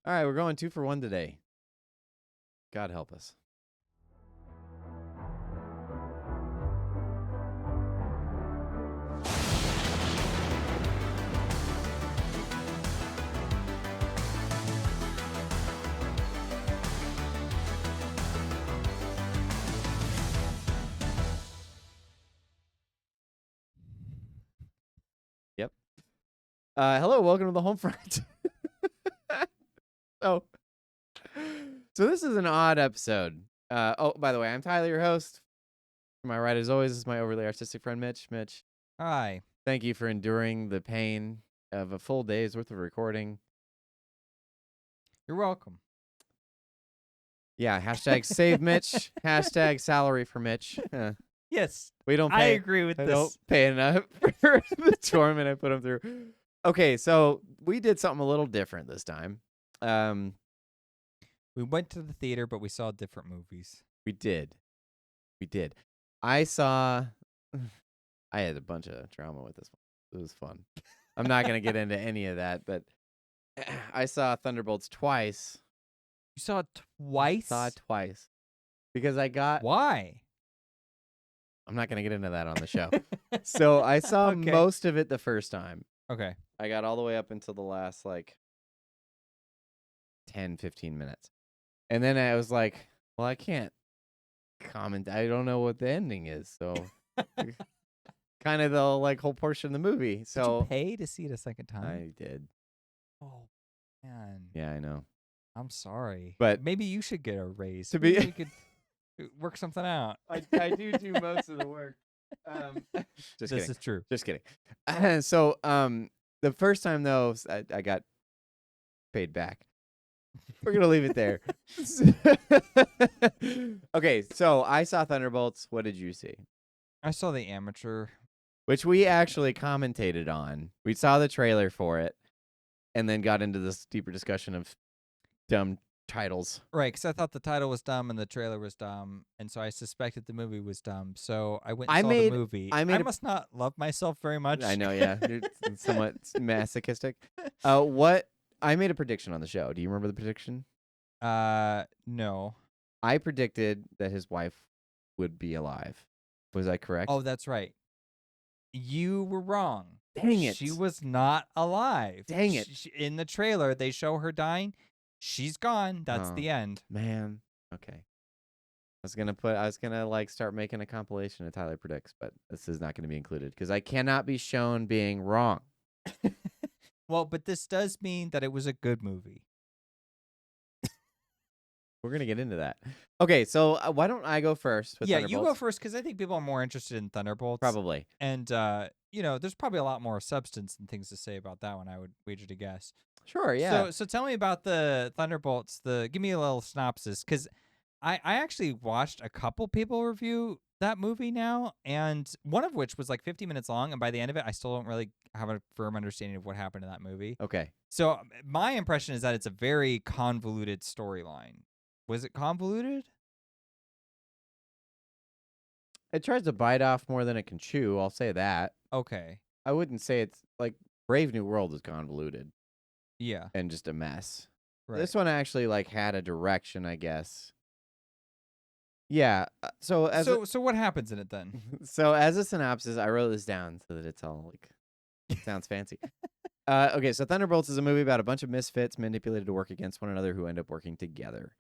All right, we're going 2 for 1 today. God help us. Yep. Hello, welcome to the HolmFront. So this is an odd episode. By the way, I'm Tyler, your host. To my right, as always, is my overly artistic friend, Mitch. Mitch, Hi. thank you for enduring the pain of a full day's worth of recording. You're welcome. Yeah, hashtag save Mitch, hashtag salary for Mitch. Yes, We don't I pay. agree with I this. don't pay enough for the torment I put him through. Okay, so we did something a little different this time. We went to the theater, but we saw different movies. We did. I saw. I had a bunch of drama with this one. It was fun. I'm not gonna get into any of that, but I saw Thunderbolts twice. You saw it twice? Saw it twice because I got. Why? I'm not gonna get into that on the show. So I saw Okay. most of it the first time. Okay. I got all the way up until the last 10, 15 minutes. And then I was like, well, I can't comment. I don't know what the ending is. So kind of the whole portion of the movie. Did So you pay to see it a second time? I did. Oh, man. Yeah, I know. I'm sorry. But maybe you should get a raise. to be- Maybe we could work something out. I do most of the work. Just This kidding. is true. Just kidding. So the first time though, I got paid back. We're gonna leave it there. Okay, so I saw Thunderbolts. What did you see? I saw The Amateur. Which we actually commentated on. We saw the trailer for it, and then got into this deeper discussion of dumb titles. Right, because I thought the title was dumb and the trailer was dumb, and so I suspected the movie was dumb. So I went and saw the movie. I must not love myself very much. I know, yeah, it's somewhat masochistic. I made a prediction on the show. Do you remember the prediction? No. I predicted that his wife would be alive. Was I correct? Oh, that's right. You were wrong. Dang it. She was not alive. Dang it. In the trailer, they show her dying. She's gone. That's Oh. the end. Man. Okay. I was gonna start making a compilation of Tyler predicts, but this is not gonna be included because I cannot be shown being wrong. Well, but this does mean that it was a good movie. We're gonna get into that. Okay, so why don't I go first with Yeah, Thunderbolts? you go first because I think people are more interested in Thunderbolts. Probably. And there's probably a lot more substance and things to say about that one. I would wager to guess. Sure. Yeah. So tell me about the Thunderbolts. Give me a little synopsis because I actually watched a couple people review that movie now, and one of which was like 50 minutes long, and by the end of it, I still don't really have a firm understanding of what happened in that movie. Okay. So my impression is that it's a very convoluted storyline. Was it convoluted? It tries to bite off more than it can chew. I'll say that. Okay. I wouldn't say it's like Brave New World is convoluted Yeah. and just a mess. Right. This one actually had a direction, I guess. Yeah. So what happens in it then? so as a synopsis, I wrote this down so that it's all it sounds fancy. Okay, so Thunderbolts is a movie about a bunch of misfits manipulated to work against one another who end up working together.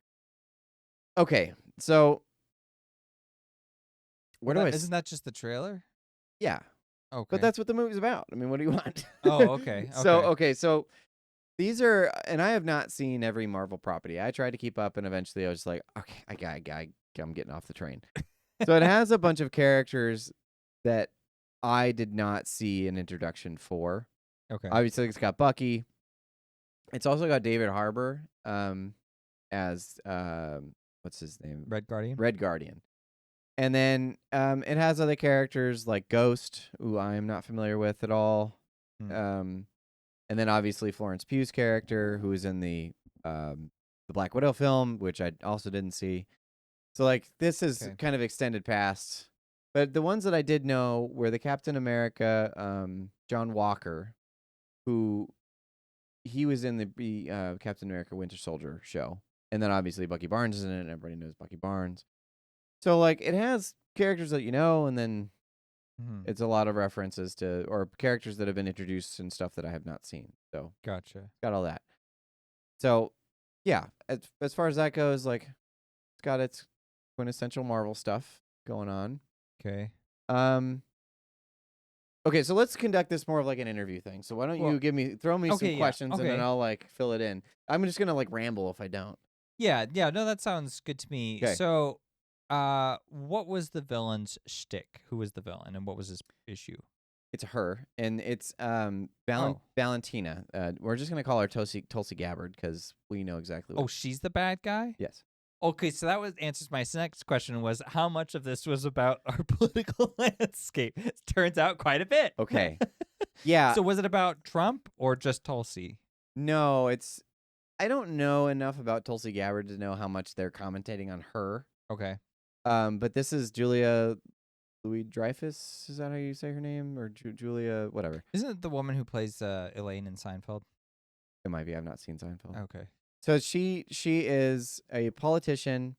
Okay, so Isn't that just the trailer? Yeah. Okay. But that's what the movie's about. I mean, what do you want? Oh, okay. So these are, and I have not seen every Marvel property. I tried to keep up, and eventually I was just like, okay, I'm getting off the train. So it has a bunch of characters that I did not see an introduction for. Okay. Obviously, it's got Bucky. It's also got David Harbour as what's his name? Red Guardian. Red Guardian. And then it has other characters like Ghost, who I am not familiar with at all. And then obviously Florence Pugh's character, who is in the Black Widow film, which I also didn't see. So this is kind of extended past. But the ones that I did know were the Captain America, John Walker, who he was in the Captain America Winter Soldier show, and then obviously Bucky Barnes is in it, and everybody knows Bucky Barnes. So like it has characters that you know, and then it's a lot of references to or characters that have been introduced and stuff that I have not seen. So Gotcha. got all that. So yeah, as far as that goes, like it's got its quintessential Marvel stuff going on. Okay. Okay, so let's conduct this more of like an interview thing. So why don't you throw me some questions and then I'll like fill it in. I'm just gonna like ramble if I don't. Yeah, no, that sounds good to me. 'Kay. So, what was the villain's shtick? Who was the villain, and what was his issue? It's her, and it's Valentina. We're just gonna call her Tulsi Gabbard because we know exactly. Oh, she's the bad guy? Yes. Okay, so that answers my next question was how much of this was about our political landscape? It turns out quite a bit. Okay. Yeah. So was it about Trump or just Tulsi? No, I don't know enough about Tulsi Gabbard to know how much they're commentating on her. Okay. But this is Julia Louis-Dreyfus. Is that how you say her name? Or Julia, whatever. Isn't it the woman who plays Elaine in Seinfeld? It might be. I've not seen Seinfeld. Okay. So she is a politician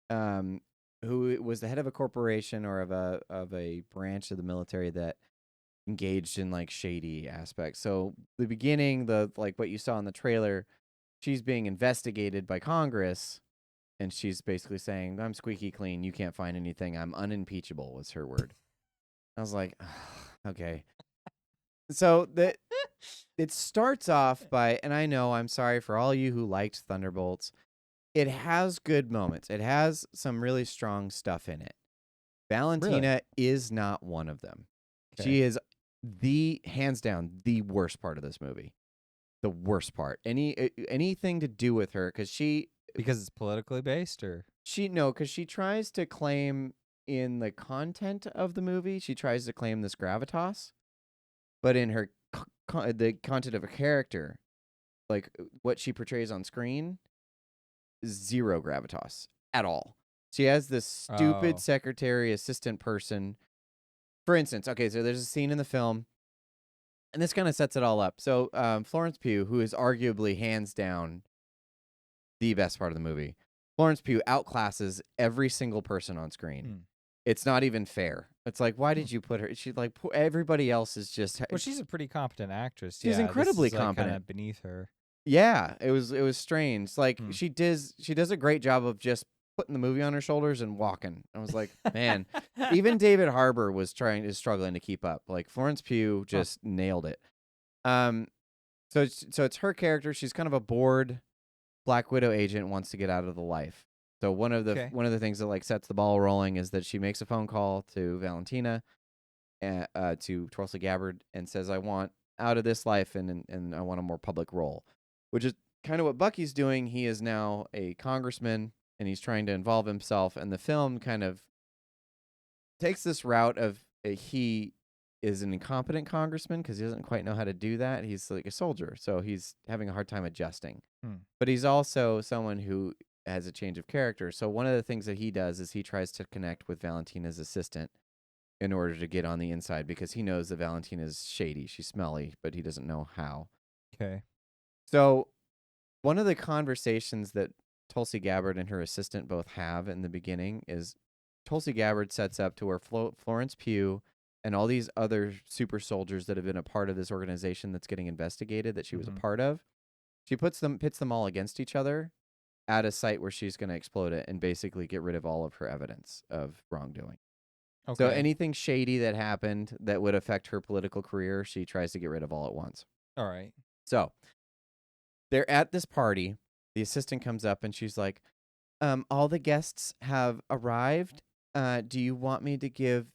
who was the head of a corporation or of a branch of the military that engaged in like shady aspects. So the beginning, like what you saw in the trailer, she's being investigated by Congress, and she's basically saying, "I'm squeaky clean. You can't find anything. I'm unimpeachable," was her word. I was like, okay. So it starts off by, and I know I'm sorry for all you who liked Thunderbolts. It has good moments. It has some really strong stuff in it. Valentina is not one of them. Okay. She is hands down the worst part of this movie. The worst part. Anything to do with her because it's politically based or because she tries to claim in the content of the movie, she tries to claim this gravitas, but in her the content of a character, like what she portrays on screen, zero gravitas at all. She has this stupid secretary assistant person. For instance, okay, so there's a scene in the film, and this kind of sets it all up. So Florence Pugh, who is arguably hands down the best part of the movie, Florence Pugh outclasses every single person on screen. It's not even fair. It's like, why did you put her? She like everybody else is just. Well, she's a pretty competent actress. She's incredibly this is, competent. Kind of beneath her. Yeah, it was strange. Like she does a great job of just putting the movie on her shoulders and walking. I was like, man, even David Harbour was struggling to keep up. Like Florence Pugh just nailed it. So it's her character. She's kind of a bored Black Widow agent, wants to get out of the life. So one of the things that like sets the ball rolling is that she makes a phone call to Valentina, to Tulsi Gabbard, and says, "I want out of this life and I want a more public role," which is kind of what Bucky's doing. He is now a congressman and he's trying to involve himself. And the film kind of takes this route of he is an incompetent congressman because he doesn't quite know how to do that. He's like a soldier, so he's having a hard time adjusting. But he's also someone who has a change of character. So one of the things that he does is he tries to connect with Valentina's assistant in order to get on the inside because he knows that Valentina's shady. She's smelly, but he doesn't know how. Okay. So one of the conversations that Tulsi Gabbard and her assistant both have in the beginning is Tulsi Gabbard sets up to where Florence Pugh and all these other super soldiers that have been a part of this organization that's getting investigated that she was a part of, she pits them all against each other at a site where she's going to explode it and basically get rid of all of her evidence of wrongdoing. Okay. So anything shady that happened that would affect her political career, she tries to get rid of all at once. All right. So they're at this party. The assistant comes up and she's like, all the guests have arrived. Do you want me to give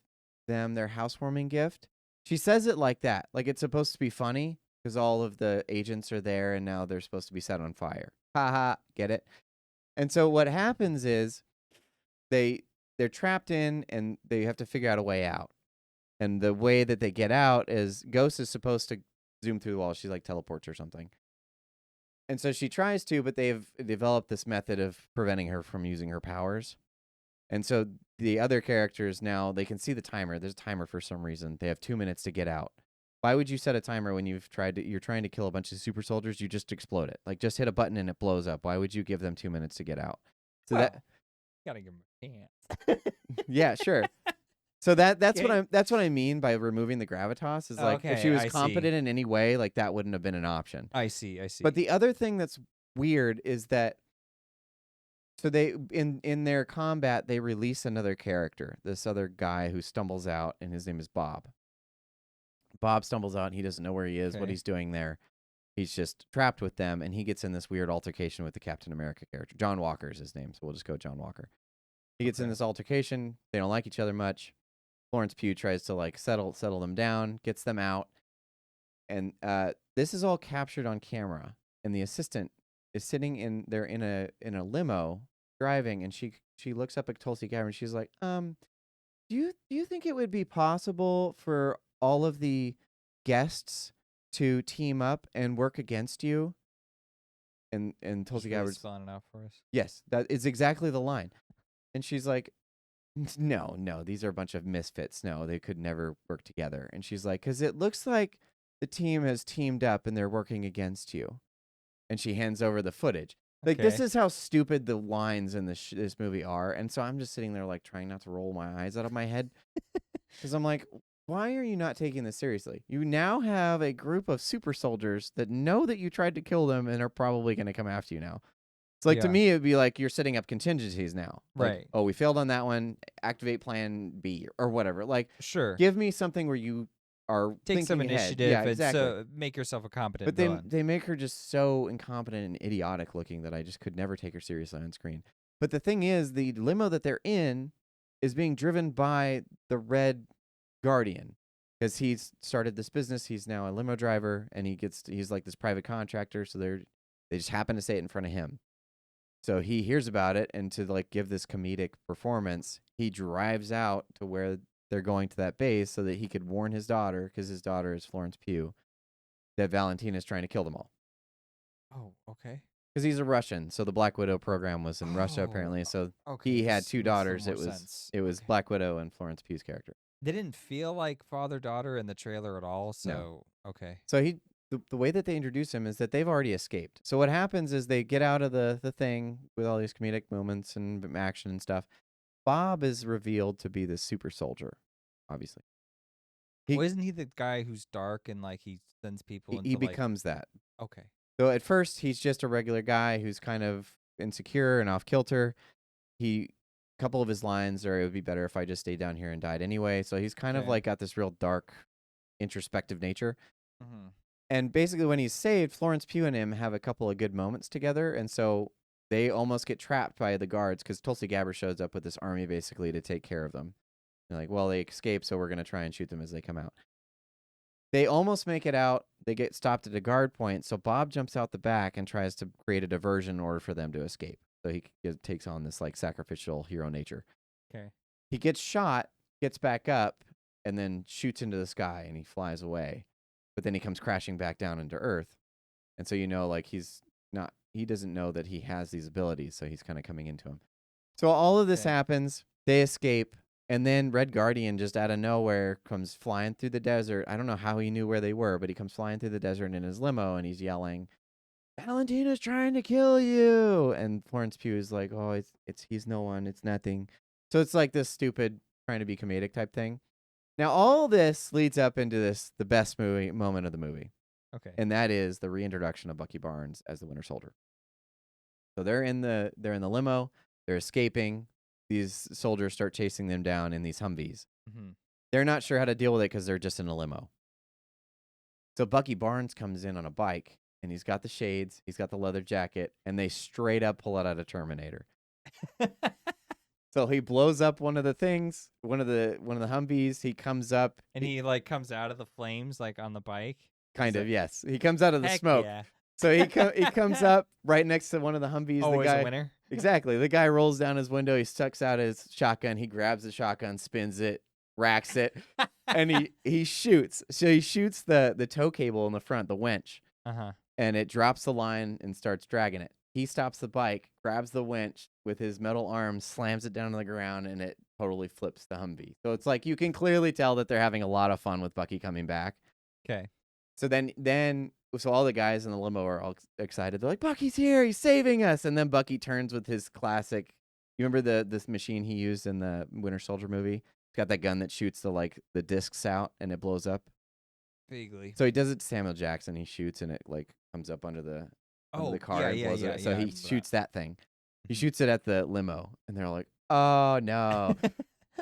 them their housewarming gift? She says it like that. Like it's supposed to be funny because all of the agents are there and now they're supposed to be set on fire. Ha ha, get it? And so what happens is they're trapped in and they have to figure out a way out. And the way that they get out is Ghost is supposed to zoom through the wall. She like teleports or something. And so she tries to, but they've developed this method of preventing her from using her powers. And so the other characters now, they can see the timer. There's a timer for some reason. They have 2 minutes to get out. Why would you set a timer when you're trying to kill a bunch of super soldiers? You just explode it. Like, just hit a button and it blows up. Why would you give them 2 minutes to get out? So Well, gotta give him a chance. yeah, sure. So that's Okay. what I mean by removing the gravitas is like if she Okay, was I competent see. in any way, like that wouldn't have been an option. I see. But the other thing that's weird is that so they in their combat they release another character, this other guy who stumbles out, and his name is Bob. Bob stumbles out and he doesn't know where he is, what Okay. he's doing there. He's just trapped with them, and he gets in this weird altercation with the Captain America character. John Walker is his name, so we'll just go John Walker. He gets in Okay. this altercation. They don't like each other much. Florence Pugh tries to like settle them down, gets them out, and this is all captured on camera. And the assistant is sitting in a limo driving, and she looks up at Tulsi Gabbard and she's like, do you think it would be possible for all of the guests to team up and work against you? And Tulsi Really Gabbard's spelling it out for us. yes, that is exactly the line. And she's like, no, these are a bunch of misfits. No, they could never work together. And she's like, because it looks like the team has teamed up and they're working against you. And she hands over the footage. Like, this Okay. is how stupid the lines in this movie are. And so I'm just sitting there, like, trying not to roll my eyes out of my head. Because I'm like, why are you not taking this seriously? You now have a group of super soldiers that know that you tried to kill them and are probably going to come after you now. It's like, to Yeah. me, it would be like you're setting up contingencies now. Like, Right. oh, we failed on that one. Activate plan B or whatever. Like, Sure. give me something where you are Take some thinking ahead. initiative Yeah, and exactly. so make yourself a competent But villain. they make her just so incompetent and idiotic looking that I just could never take her seriously on screen. But the thing is, the limo that they're in is being driven by the Red Guardian because he's started this business. He's now a limo driver, and he's like this private contractor. So they just happen to say it in front of him. So he hears about it, and to like give this comedic performance, he drives out to where they're going to that base so that he could warn his daughter, because his daughter is Florence Pugh, that Valentina's trying to kill them all. Oh, okay. Because he's a Russian, so the Black Widow program was in Russia apparently. So he had two daughters. It was Okay. Black Widow and Florence Pugh's character. They didn't feel like father-daughter in the trailer at all, so okay. So the way that they introduce him is that they've already escaped. So what happens is they get out of the thing with all these comedic moments and action and stuff. Bob is revealed to be the super soldier, obviously. Isn't he the guy who's dark and like he sends people into He becomes that. Okay. So at first he's just a regular guy who's kind of insecure and off kilter. A couple of his lines are, it would be better if I just stayed down here and died anyway. So he's kind of Okay. like got this real dark, introspective nature. Mm-hmm. And basically when he's saved, Florence Pugh and him have a couple of good moments together. And so they almost get trapped by the guards because Tulsi Gabbard shows up with this army basically to take care of them. They're like, well, they escaped, so we're going to try and shoot them as they come out. They almost make it out. They get stopped at a guard point. So Bob jumps out the back and tries to create a diversion in order for them to escape. So he takes on this like sacrificial hero nature. Okay. He gets shot, gets back up, and then shoots into the sky and he flies away. But then he comes crashing back down into Earth. And so like he doesn't know that he has these abilities, so he's kind of coming into him. So all of this happens. They escape. And then Red Guardian just out of nowhere comes flying through the desert. I don't know how he knew where they were, but he comes flying through the desert in his limo and he's yelling, "Valentina's trying to kill you!" And Florence Pugh is like, "Oh, he's no one. It's nothing." So it's like this stupid trying to be comedic type thing. Now all this leads up into the best moment of the movie. Okay. And that is the reintroduction of Bucky Barnes as the Winter Soldier. So they're in the limo. They're escaping. These soldiers start chasing them down in these Humvees. Mm-hmm. They're not sure how to deal with it because they're just in a limo. So Bucky Barnes comes in on a bike, and he's got the shades, he's got the leather jacket, and they straight up pull it out of Terminator. So he blows up one of the things, one of the Humvees. He comes up, and he like comes out of the flames like on the bike. Kind of, yes. He comes out of the Heck smoke. Yeah. So he comes up right next to one of the Humvees. Always the guy, a winner. Exactly. The guy rolls down his window. He sucks out his shotgun. He grabs the shotgun, spins it, racks it, and he shoots. So he shoots the tow cable in the front, the winch, and it drops the line and starts dragging it. He stops the bike, grabs the winch with his metal arms, slams it down on the ground, and it totally flips the Humvee. So it's like you can clearly tell that they're having a lot of fun with Bucky coming back. Okay. So all the guys in the limo are all excited. They're like, Bucky's here. He's saving us. And then Bucky turns with his classic. You remember this machine he used in the Winter Soldier movie? He's got that gun that shoots the discs out and it blows up. Vaguely. So he does it to Samuel Jackson. He shoots and it comes up under the car and blows it. So he shoots that thing. He shoots it at the limo, and they're like, "Oh no!"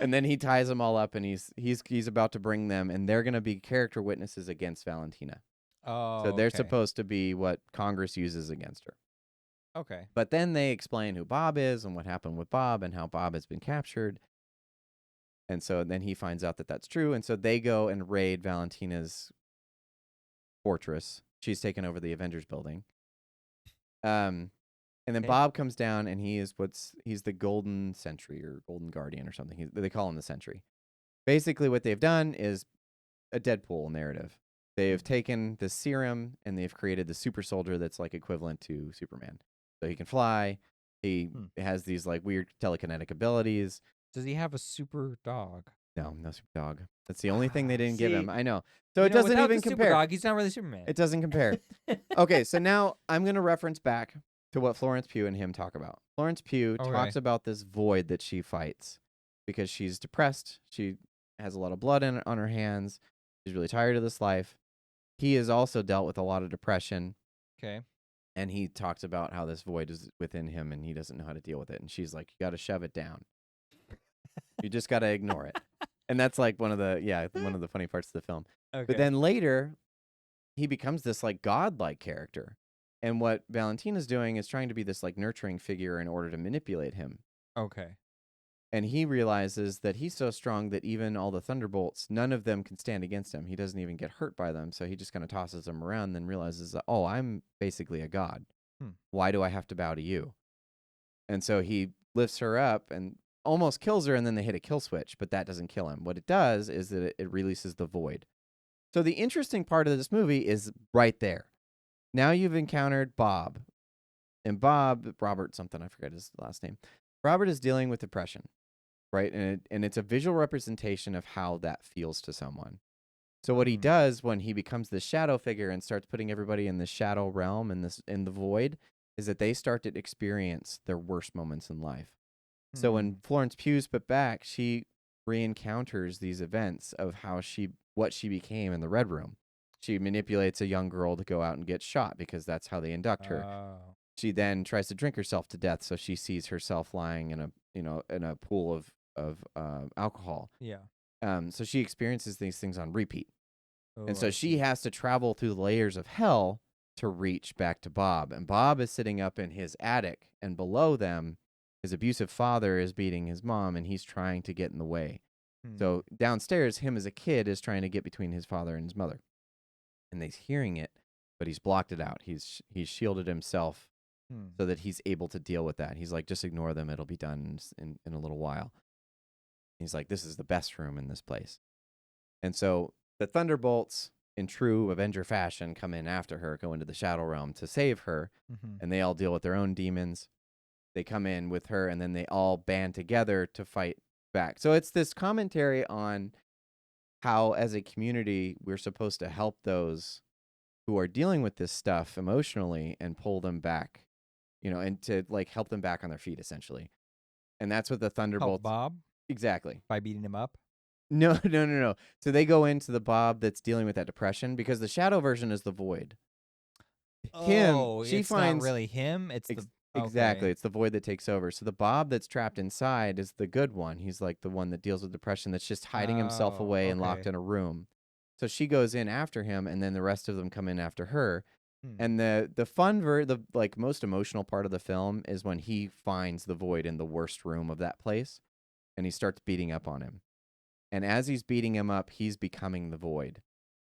And then he ties them all up, and he's about to bring them, and they're gonna be character witnesses against Valentina. Oh, so they're okay. supposed to be what Congress uses against her. Okay. But then they explain who Bob is and what happened with Bob and how Bob has been captured. And so then he finds out that that's true, and so they go and raid Valentina's fortress. She's taken over the Avengers building. And then Bob comes down, and he's the Golden Sentry or Golden Guardian or something. They call him the Sentry. Basically, what they've done is a Deadpool narrative. They've taken the serum, and they've created the super soldier that's like equivalent to Superman. So he can fly. He has these like weird telekinetic abilities. Does he have a super dog? No super dog. That's the only thing they didn't give him. I know. So it doesn't even the compare. Super dog, he's not really Superman. It doesn't compare. Okay, so now I'm going to reference back to what Florence Pugh and him talk about. Florence Pugh talks about this void that she fights because she's depressed. She has a lot of blood on her hands. She's really tired of this life. He has also dealt with a lot of depression. Okay. And he talks about how this void is within him and he doesn't know how to deal with it. And she's like, you got to shove it down. You just got to ignore it. And that's like one of the funny parts of the film. Okay. But then later, he becomes this like godlike character. And what Valentina's doing is trying to be this like nurturing figure in order to manipulate him. Okay. And he realizes that he's so strong that even all the Thunderbolts, none of them can stand against him. He doesn't even get hurt by them. So he just kind of tosses them around and then realizes that, oh, I'm basically a god. Why do I have to bow to you? And so he lifts her up and almost kills her, and then they hit a kill switch, but that doesn't kill him. What it does is that it releases the void. So the interesting part of this movie is right there. Now you've encountered Bob. And Bob, Robert something, I forget his last name. Robert is dealing with depression, right? And it's a visual representation of how that feels to someone. So what he does when he becomes the shadow figure and starts putting everybody in the shadow realm and in the void is that they start to experience their worst moments in life. So when Florence Pugh's put back, she re-encounters these events of what she became in the Red Room. She manipulates a young girl to go out and get shot because that's how they induct her. She then tries to drink herself to death, so she sees herself lying in a pool of alcohol. Yeah. So she experiences these things on repeat, and so she has to travel through the layers of hell to reach back to Bob. And Bob is sitting up in his attic, and below them, his abusive father is beating his mom, and he's trying to get in the way. So downstairs, him as a kid is trying to get between his father and his mother. And he's hearing it, but he's blocked it out. He's shielded himself so that he's able to deal with that. He's like, just ignore them. It'll be done in a little while. He's like, this is the best room in this place. And so the Thunderbolts, in true Avenger fashion, come in after her, go into the Shadow Realm to save her, and they all deal with their own demons. They come in with her, and then they all band together to fight back. So it's this commentary on how, as a community, we're supposed to help those who are dealing with this stuff emotionally and pull them back, and to like help them back on their feet, essentially. And that's what the Thunderbolts. Help Bob? Exactly. By beating him up? No. So they go into the Bob that's dealing with that depression because the shadow version is the void. It's not really him. It's exactly. It's the void that takes over. So the Bob that's trapped inside is the good one. He's like the one that deals with depression that's just hiding himself away and locked in a room. So she goes in after him, and then the rest of them come in after her. And the fun, the like most emotional part of the film is when he finds the void in the worst room of that place, and he starts beating up on him. And as he's beating him up, he's becoming the void.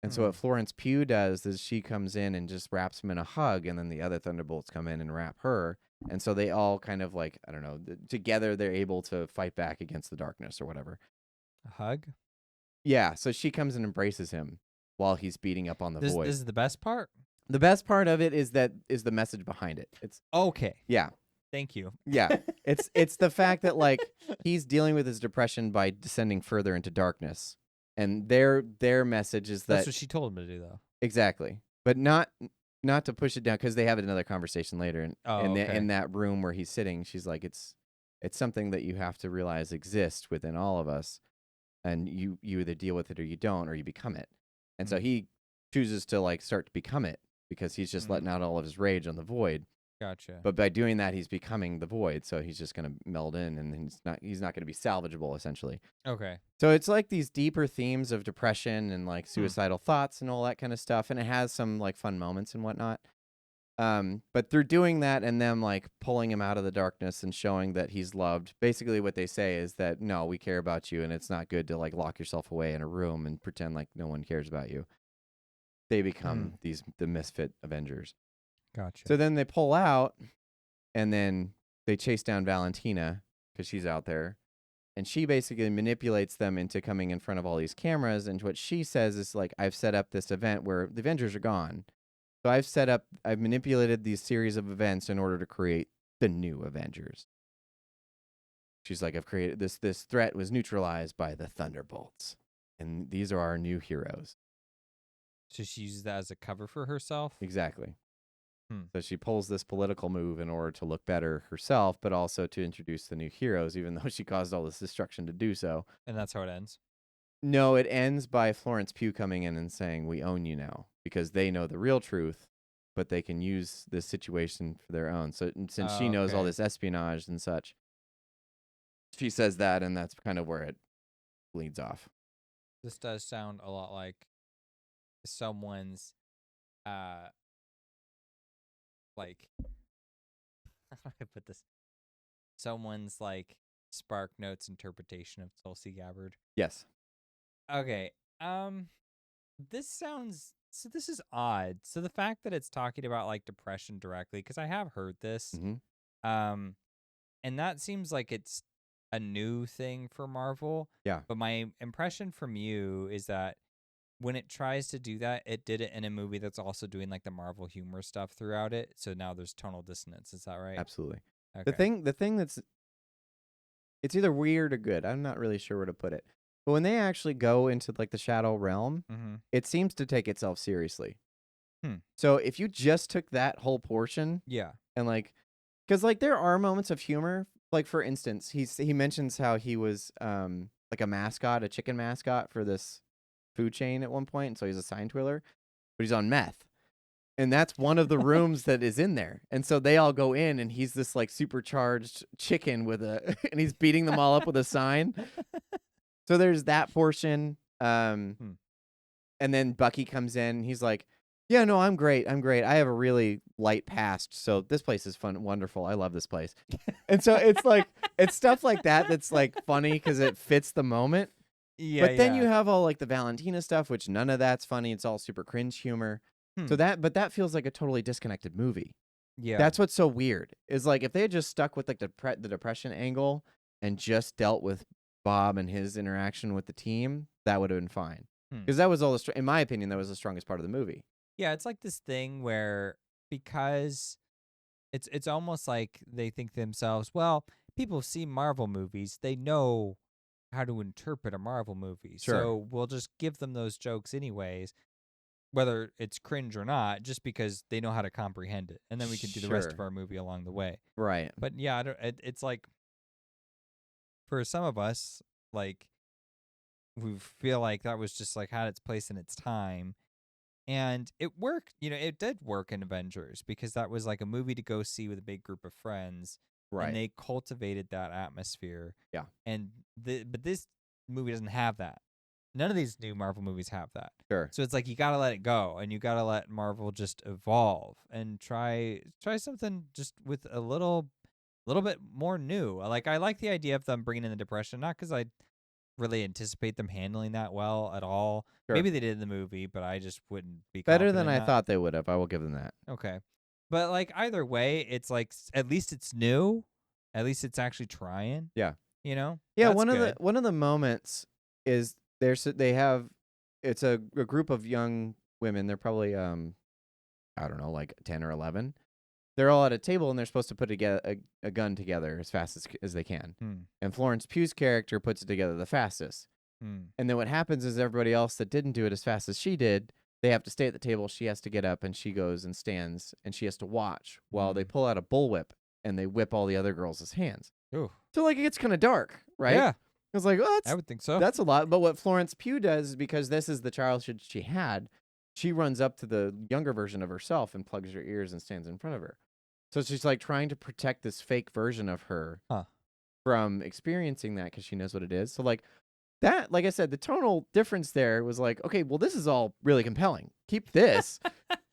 And so what Florence Pugh does is she comes in and just wraps him in a hug, and then the other Thunderbolts come in and wrap her. And so they all kind of like, I don't know, together they're able to fight back against the darkness or whatever. A hug? Yeah, so she comes and embraces him while he's beating up on the void. This is the best part? The best part of it is the message behind it. It's okay. Yeah. Thank you. Yeah. It's the fact that like he's dealing with his depression by descending further into darkness. And their message is That's that what she told him to do, though. exactly, but not to push it down because they have another conversation later, and Oh, okay. in that room where he's sitting, she's like, it's something that you have to realize exists within all of us, and you either deal with it or you don't, or you become it. And so he chooses to like start to become it because he's just letting out all of his rage on the void. Gotcha. But by doing that, he's becoming the void. So he's just going to meld in, and he's not going to be salvageable, essentially. Okay. So it's like these deeper themes of depression and like suicidal thoughts and all that kind of stuff. And it has some like fun moments and whatnot. But through doing that and them like pulling him out of the darkness and showing that he's loved, basically what they say is that, no, we care about you, and it's not good to like lock yourself away in a room and pretend like no one cares about you. They become the misfit Avengers. Gotcha. So then they pull out, and then they chase down Valentina because she's out there, and she basically manipulates them into coming in front of all these cameras. And what she says is like, I've set up this event where the Avengers are gone. So I've manipulated these series of events in order to create the new Avengers. She's like, I've created this threat was neutralized by the Thunderbolts, and these are our new heroes. So she uses that as a cover for herself? Exactly. So she pulls this political move in order to look better herself, but also to introduce the new heroes, even though she caused all this destruction to do so. And that's how it ends? No, it ends by Florence Pugh coming in and saying, we own you now, because they know the real truth, but they can use this situation for their own. So since she knows all this espionage and such, she says that, and that's kind of where it leads off. This does sound a lot like someone's, like, how do I put this? Someone's, like, Spark Notes interpretation of Tulsi Gabbard. Yes. Okay. This is odd. So the fact that it's talking about like depression directly, because I have heard this, and that seems like it's a new thing for Marvel. Yeah. But my impression from you is that when it tries to do that, it did it in a movie that's also doing like the Marvel humor stuff throughout it. So now there's tonal dissonance. Is that right? Absolutely. Okay. The thing that's, it's either weird or good. I'm not really sure where to put it. But when they actually go into like the shadow realm, it seems to take itself seriously. So if you just took that whole portion, and like, because like there are moments of humor. Like for instance, he mentions how he was like a mascot, a chicken mascot for this food chain at one point, and so he's a sign twirler, but he's on meth. And that's one of the rooms that is in there. And so they all go in, and he's this like supercharged chicken with and he's beating them all up with a sign. So there's that portion. And then Bucky comes in, and he's like, yeah, no, I'm great. I have a really light past. So this place is fun, wonderful. I love this place. And so it's like, it's stuff like that that's like funny because it fits the moment. Yeah. But then you have all like the Valentina stuff, which none of that's funny. It's all super cringe humor. So but that feels like a totally disconnected movie. Yeah. That's what's so weird. Is like if they had just stuck with like the depression angle and just dealt with Bob and his interaction with the team, that would have been fine. Because that was all in my opinion, that was the strongest part of the movie. Yeah, it's like this thing where because it's almost like they think to themselves, well, people see Marvel movies, they know how to interpret a Marvel movie. Sure. So we'll just give them those jokes anyways, whether it's cringe or not, just because they know how to comprehend it. And then we can do the rest of our movie along the way. Right. But yeah, it's like for some of us, like we feel like that was just like had its place in its time. And it worked, it did work in Avengers because that was like a movie to go see with a big group of friends. Right. And they cultivated that atmosphere. Yeah. And but this movie doesn't have that. None of these new Marvel movies have that. Sure. So it's like you got to let it go, and you got to let Marvel just evolve and try something just with a little bit more new. Like I like the idea of them bringing in the depression, not because I really anticipate them handling that well at all. Sure. Maybe they did in the movie, but I just wouldn't be better than confident I thought they would have. I will give them that. Okay. But like either way, it's like at least it's new. At least it's actually trying. Yeah. Yeah, that's one of the moments is they have it's a group of young women. They're probably I don't know, like 10 or 11. They're all at a table, and they're supposed to put together a gun together as fast as they can. And Florence Pugh's character puts it together the fastest. And then what happens is everybody else that didn't do it as fast as she did, they have to stay at the table. She has to get up, and she goes and stands, and she has to watch while they pull out a bullwhip and they whip all the other girls' hands. Ooh. So like it gets kind of dark, right? Yeah. It's like, oh, I would think so. that's a lot. But what Florence Pugh does is because this is the childhood she had, she runs up to the younger version of herself and plugs her ears and stands in front of her. So she's like trying to protect this fake version of her from experiencing that because she knows what it is. So like that, like I said, the tonal difference there was like, okay, well, this is all really compelling. Keep this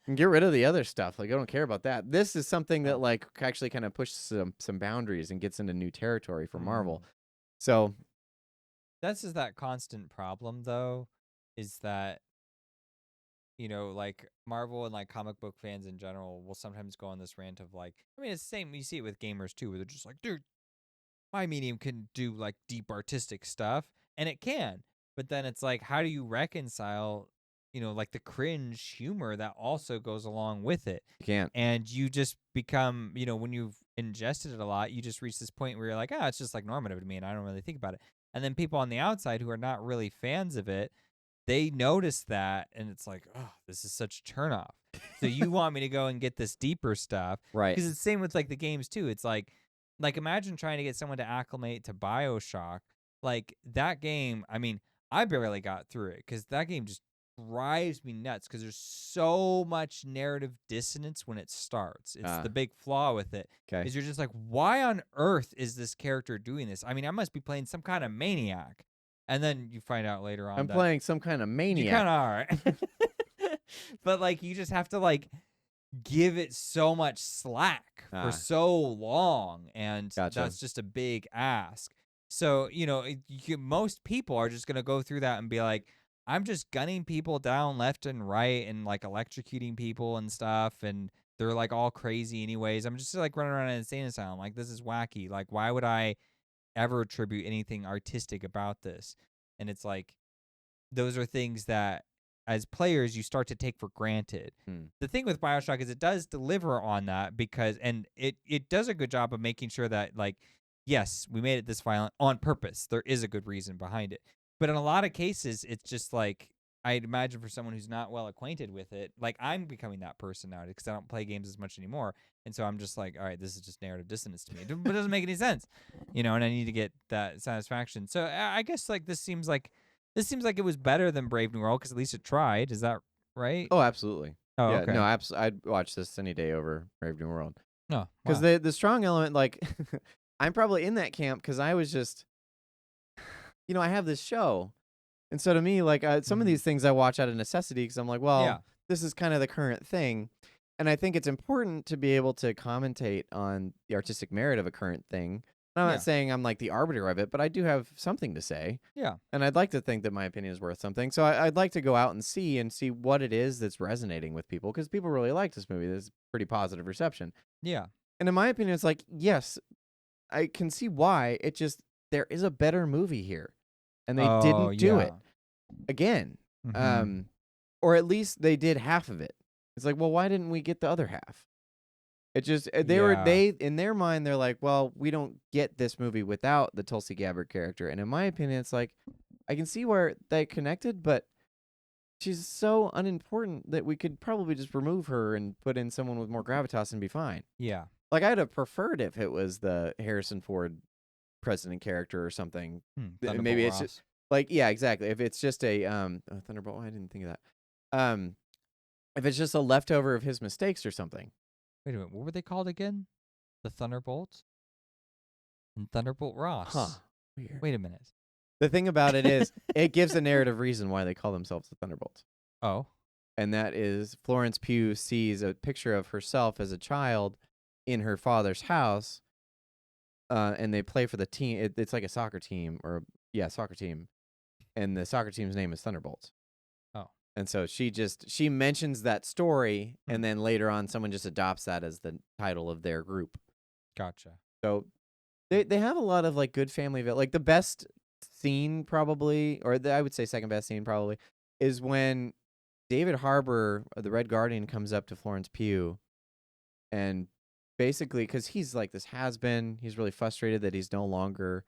and get rid of the other stuff. Like, I don't care about that. This is something that like actually kind of pushes some boundaries and gets into new territory for Marvel. So that's just that constant problem, though, is that, you know, like Marvel and like comic book fans in general will sometimes go on this rant of like, I mean, it's the same. You see it with gamers too, where they're just like, dude, my medium can do like deep artistic stuff, and it can. But then it's like, how do you reconcile, you know, like the cringe humor that also goes along with it? you can't. And you just become, you know, when you've ingested it a lot, you just reach this point where you're like, it's just like normative to me, and I don't really think about it. And then people on the outside who are not really fans of it, they notice that, and it's like, oh, this is such a turnoff. So you want me to go and get this deeper stuff, Right? Because it's the same with like the games too. It's like imagine trying to get someone to acclimate to BioShock. Like that game, I mean, I barely got through it because that game just drives me nuts because there's so much narrative dissonance when it starts. It's the big flaw with it. Okay. Is you're just like, why on earth is this character doing this? I mean, I must be playing some kind of maniac. And then you find out later on I'm playing some kind of maniac. You kind of are. But like you just have to like give it so much slack for so long, and that's just a big ask. So, you know, most people are just going to go through that and be like, I'm just gunning people down left and right and like electrocuting people and stuff, and they're like all crazy anyways. I'm just like running around an insane asylum. Like, this is wacky. Like, why would I ever attribute anything artistic about this? And it's like, those are things that as players you start to take for granted. The thing with BioShock is it does deliver on that because, and it does a good job of making sure that like, yes, we made it this violent on purpose. There is a good reason behind it. But in a lot of cases, it's just like, I'd imagine for someone who's not well acquainted with it, like I'm becoming that person now because I don't play games as much anymore. And so I'm just like, all right, this is just narrative dissonance to me. But it doesn't make any sense, you know, and I need to get that satisfaction. So I guess like this seems like it was better than Brave New World because at least it tried. Is that right? Oh, absolutely. Oh, yeah, okay. no, I'd watch this any day over Brave New World. No, because the strong element, like, I'm probably in that camp because I was just, you know, I have this show, and so to me, like, some of these things I watch out of necessity because I'm like, well, this is kind of the current thing, and I think it's important to be able to commentate on the artistic merit of a current thing. I'm not saying I'm like the arbiter of it, but I do have something to say. Yeah. And I'd like to think that my opinion is worth something. So I'd like to go out and see what it is that's resonating with people because people really like this movie. There's pretty positive reception. Yeah. And in my opinion, it's like, yes, I can see why. It just, there is a better movie here. And they didn't do it again. Or at least they did half of it. It's like, well, why didn't we get the other half? It just they in their mind they're like, well, we don't get this movie without the Tulsi Gabbard character. And in my opinion, it's like I can see where they connected, but she's so unimportant that we could probably just remove her and put in someone with more gravitas and be fine. Yeah. Like I'd have preferred if it was the Harrison Ford president character or something. Maybe it's just like, yeah, exactly. If it's just a Thunderbolt, I didn't think of that. If it's just a leftover of his mistakes or something. Wait a minute, what were they called again? The Thunderbolts? And Thunderbolt Ross. Huh. Weird. Wait a minute. The thing about it is, it gives a narrative reason why they call themselves the Thunderbolts. Oh. And that is Florence Pugh sees a picture of herself as a child in her father's house, and they play for the team. It's like a soccer team, soccer team. And the soccer team's name is Thunderbolts. And so she mentions that story, and then later on, someone just adopts that as the title of their group. Gotcha. So they have a lot of like good family. Like the best scene probably, or I would say second best scene probably, is when David Harbour, the Red Guardian, comes up to Florence Pugh, and basically because he's like this has-been, he's really frustrated that he's no longer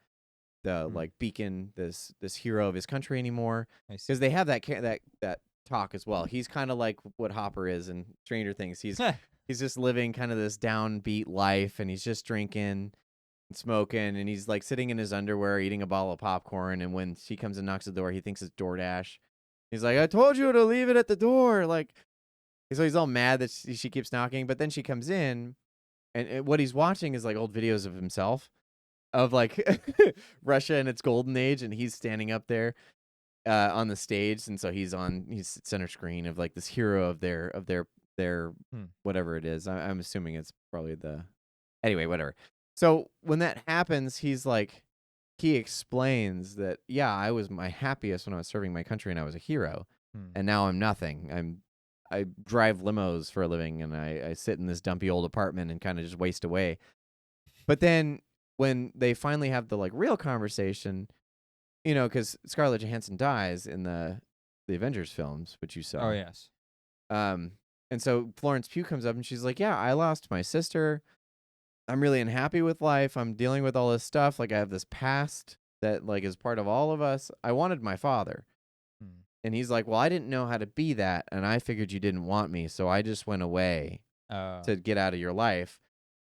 the like beacon, this hero of his country anymore, I see. because they have that talk as well. He's kind of like what Hopper is in Stranger Things. He's just living kind of this downbeat life, and he's just drinking and smoking, and he's like sitting in his underwear eating a bottle of popcorn. And when she comes and knocks the door, he thinks it's DoorDash. He's like, "I told you to leave it at the door." Like, so he's all mad that she keeps knocking, but then she comes in, and what he's watching is like old videos of himself, of like Russia in its golden age, and he's standing up there on the stage, and so he's center screen of like this hero of their whatever it is. I'm assuming it's probably anyway, whatever. So when that happens, he explains that, yeah, I was my happiest when I was serving my country and I was a hero, and now I'm nothing. I drive limos for a living, and I sit in this dumpy old apartment and kind of just waste away. But then when they finally have the like real conversation, because Scarlett Johansson dies in the Avengers films, which you saw. Oh yes. And so Florence Pugh comes up and she's like, "Yeah, I lost my sister. I'm really unhappy with life. I'm dealing with all this stuff. Like, I have this past that like is part of all of us. I wanted my father." And he's like, "Well, I didn't know how to be that, and I figured you didn't want me, so I just went away to get out of your life."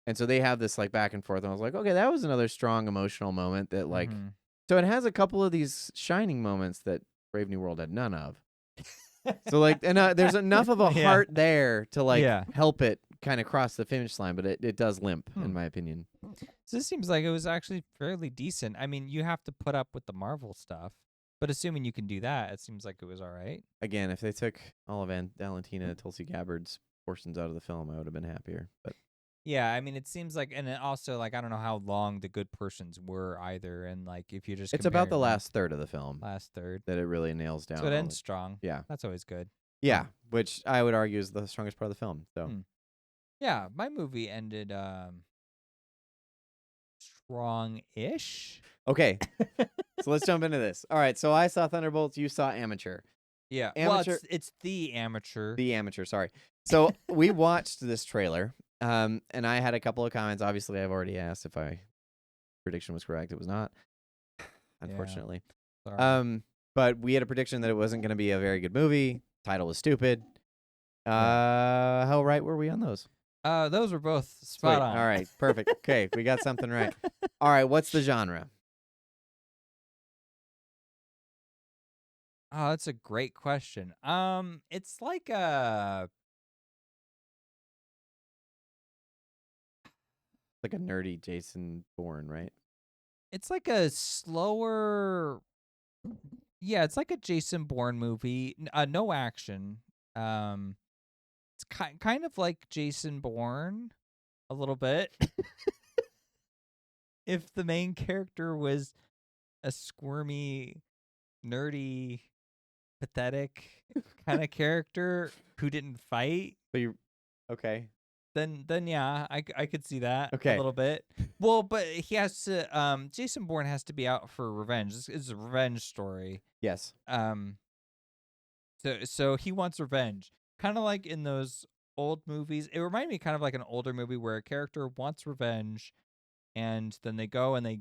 And so they have this like back and forth, and I was like, okay, that was another strong emotional moment that like, so it has a couple of these shining moments that Brave New World had none of. So like, and there's enough of a heart there to like help it kind of cross the finish line, but it does limp in my opinion. So this seems like it was actually fairly decent. I mean, you have to put up with the Marvel stuff, but assuming you can do that, it seems like it was all right. Again, if they took all of Valentina Tulsi Gabbard's portions out of the film, I would have been happier. But yeah, I mean, it seems like, and it also like I don't know how long the good portions were either, and like if you just it's about the last third of the film. Last third that it really nails down. So it ends strong. Yeah, that's always good. Yeah, which I would argue is the strongest part of the film. So, yeah, my movie ended strong-ish. Okay, so let's jump into this. All right, so I saw Thunderbolts. You saw Amateur. Yeah, Amateur. Well, it's the Amateur. The Amateur. Sorry. So we watched this trailer, and I had a couple of comments. Obviously, I've already asked if my prediction was correct. It was not, unfortunately. Yeah. Sorry. But we had a prediction that it wasn't going to be a very good movie. Title was stupid. How right were we on those? Those were both spot on. All right, perfect. Okay, we got something right. All right, what's the genre? Oh, that's a great question. It's like a nerdy Jason Bourne, right? It's like a slower. Yeah, it's like a Jason Bourne movie. No action. It's kind of like Jason Bourne, a little bit. If the main character was a squirmy, nerdy, pathetic kind of character who didn't fight. But okay. Then yeah, I could see that a little bit. Well, but he has to. Jason Bourne has to be out for revenge. This is a revenge story. Yes. So he wants revenge, kind of like in those old movies. It reminded me kind of like an older movie where a character wants revenge, and then they go and they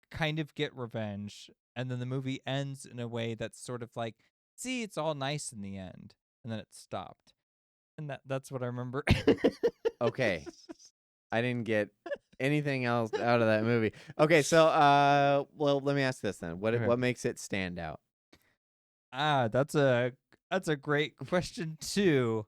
kind of get revenge, and then the movie ends in a way that's sort of like, see, it's all nice in the end, and then it stopped. And that's what I remember. Okay. I didn't get anything else out of that movie. Okay, so well, let me ask this then. What makes it stand out? That's a great question too.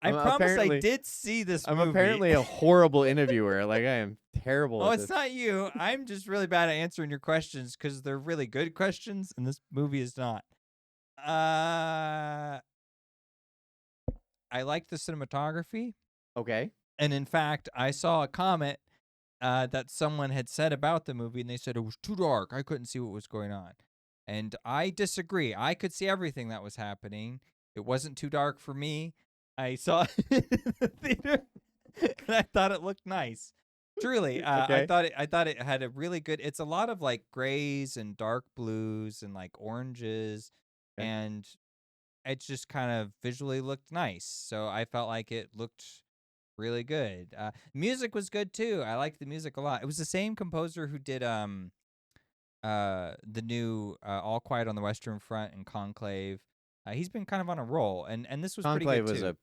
I promise I did see this movie. I'm apparently a horrible interviewer. Like, I am terrible at this. It's not you. I'm just really bad at answering your questions because they're really good questions, and this movie is not. I like the cinematography. Okay. And in fact, I saw a comment that someone had said about the movie, and they said it was too dark. I couldn't see what was going on. And I disagree. I could see everything that was happening. It wasn't too dark for me. I saw it in the theater, and I thought it looked nice. Truly, okay. I thought it had a really good. It's a lot of like grays and dark blues and like oranges, and it just kind of visually looked nice. So I felt like it looked really good. Music was good too. I liked the music a lot. It was the same composer who did the new All Quiet on the Western Front and Conclave. He's been kind of on a roll, and this was pretty Conclave good was too. a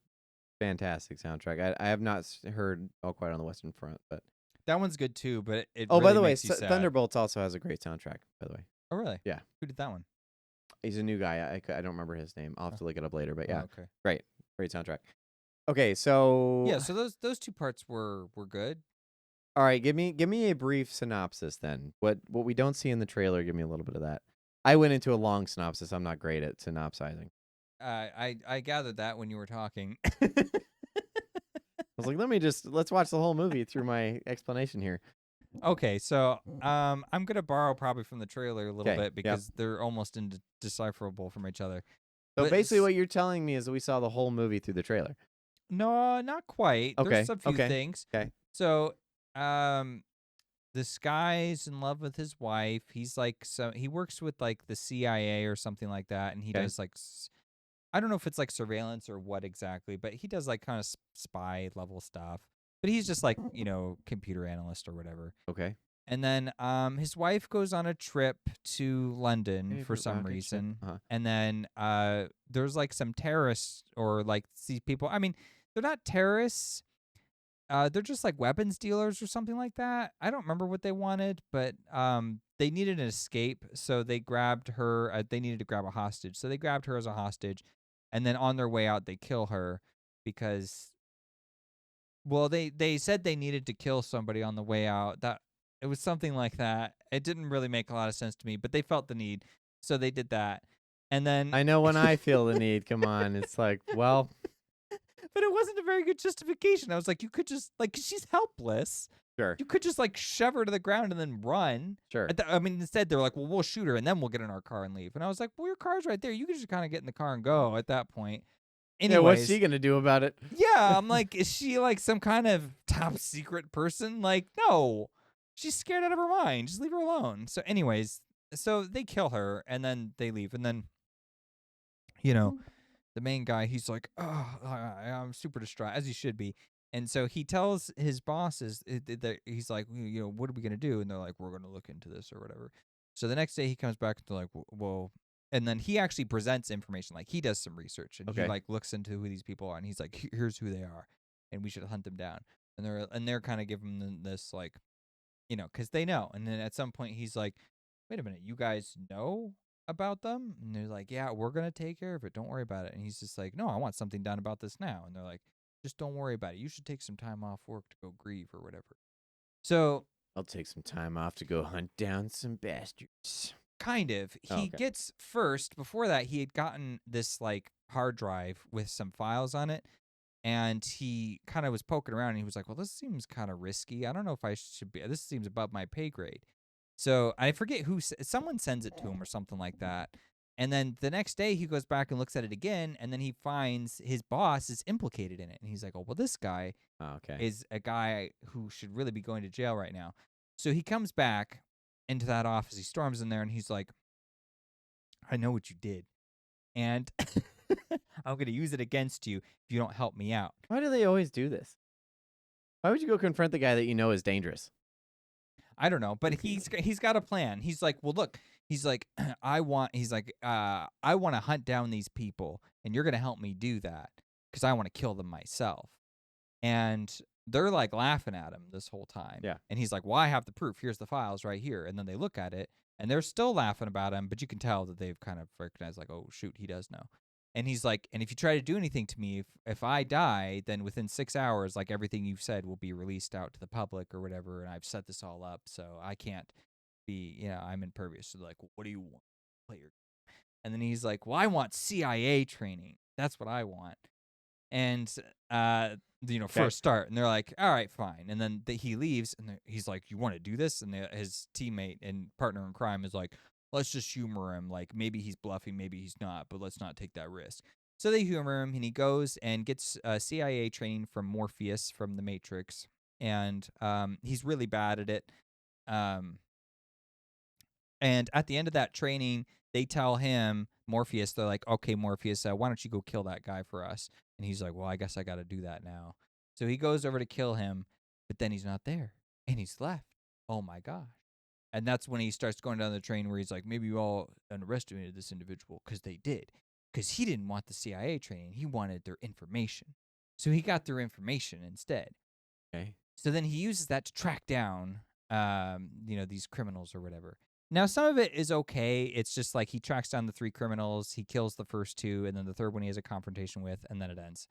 fantastic soundtrack. I have not heard All Quiet on the Western Front, but That one's good too, but it oh, by really the way, makes you sad. Thunderbolts also has a great soundtrack. By the way, Oh, really? Yeah. Who did that one? he's a new guy. I don't remember his name. I'll have to look it up later. But yeah, Oh, okay. great soundtrack. Okay, so Yeah, so those two parts were good. all right, give me a brief synopsis then. What we don't see in the trailer, give me a little bit of that. I went into a long synopsis. I'm not great at synopsizing. I gathered that when you were talking. I was like, let's watch the whole movie through my explanation here. Okay, so I'm gonna borrow probably from the trailer a little 'Kay, bit yep. because they're almost indecipherable from each other. So But basically, what you're telling me is that we saw the whole movie through the trailer. No, not quite. Okay, There's a few okay, things. okay. So, this guy's in love with his wife. He's like, so he works with like the CIA or something like that, and he Okay. does like, I don't know if it's like surveillance or what exactly, but he does like kind of spy level stuff. But he's just like, computer analyst or whatever. Okay. And then his wife goes on a trip to London for Favorite some rocket ship. reason. Uh-huh. And then there's like some terrorists or like these people. I mean, they're not terrorists. They're just like weapons dealers or something like that. I don't remember what they wanted, but they needed an escape, so they grabbed her. They needed to grab a hostage, so they grabbed her as a hostage, and then on their way out, they kill her because, well, they said they needed to kill somebody on the way out. That it was something like that. It didn't really make a lot of sense to me, but they felt the need, so they did that. And then I know when I feel the need. Come on, it's like, well, but it wasn't a very good justification. I was like, you could just like, 'cause she's helpless. sure, You could just like shove her to the ground and then run. sure. I mean, instead they're like, well, we'll shoot her and then we'll get in our car and leave. And I was like, well, your car's right there. You could just kind of get in the car and go at that point. Anyways, Yeah, what's she gonna do about it? yeah, I'm like, is she like some kind of top secret person? Like, no, she's scared out of her mind. Just leave her alone. So, anyways, so they kill her and then they leave. And then, the main guy, he's like, oh, I'm super distraught, as he should be. And so he tells his bosses that he's like, what are we gonna do? And they're like, we're gonna look into this or whatever. So the next day he comes back and they're like, well, and then he actually presents information, like he does some research and he Okay. like looks into who these people are and he's like, here's who they are, and we should hunt them down. And they're kind of giving them this like, because they know. And then at some point he's like, wait a minute, you guys know about them? And they're like, yeah, we're gonna take care of it, don't worry about it. And he's just like, no, I want something done about this now. And they're like, just don't worry about it, you should take some time off work to go grieve or whatever. So I'll take some time off to go hunt down some bastards. kind of, he gets first, before that he had gotten this like hard drive with some files on it, and he kind of was poking around and he was like, well, this seems kind of risky, I don't know if I should be, this seems above my pay grade. So I forget who, someone sends it to him or something like that. And then the next day he goes back and looks at it again, and then he finds his boss is implicated in it. And he's like, oh, well, this guy is a guy who should really be going to jail right now. So he comes back into that office, he storms in there, and he's like, I know what you did, and I'm going to use it against you if you don't help me out. Why do they always do this? Why would you go confront the guy that you know is dangerous? I don't know, but he's got a plan. He's like, well, look, he's like, I want to hunt down these people, and you're going to help me do that because I want to kill them myself. And they're like laughing at him this whole time. Yeah. And he's like, well, I have the proof. Here's the files right here. And then they look at it, and they're still laughing about him, but you can tell that they've kind of recognized, like, oh, shoot, he does know. And he's like, and if you try to do anything to me, if I die, then within 6 hours, like everything you've said will be released out to the public or whatever. And I've set this all up, so I can't be, I'm impervious. So like, what do you want? Play your. And then he's like, well, I want CIA training. That's what I want. And first start. And they're like, all right, fine. And then he leaves, and he's like, you want to do this? And his teammate and partner in crime is like, let's just humor him. Like, maybe he's bluffing, maybe he's not, but let's not take that risk. So they humor him, and he goes and gets CIA training from Morpheus from the Matrix. And he's really bad at it. And at the end of that training, they tell him, Morpheus, they're like, okay, Morpheus, why don't you go kill that guy for us? And he's like, well, I guess I got to do that now. So he goes over to kill him, but then he's not there, and he's left. Oh, my gosh. And that's when he starts going down the train where he's like, maybe you all underestimated this individual because they did. Because he didn't want the CIA training. He wanted their information. So he got their information instead. Okay. So then he uses that to track down, these criminals or whatever. Now, some of it is okay. It's just like he tracks down the 3 criminals. He kills the first 2, and then the third one he has a confrontation with, and then it ends.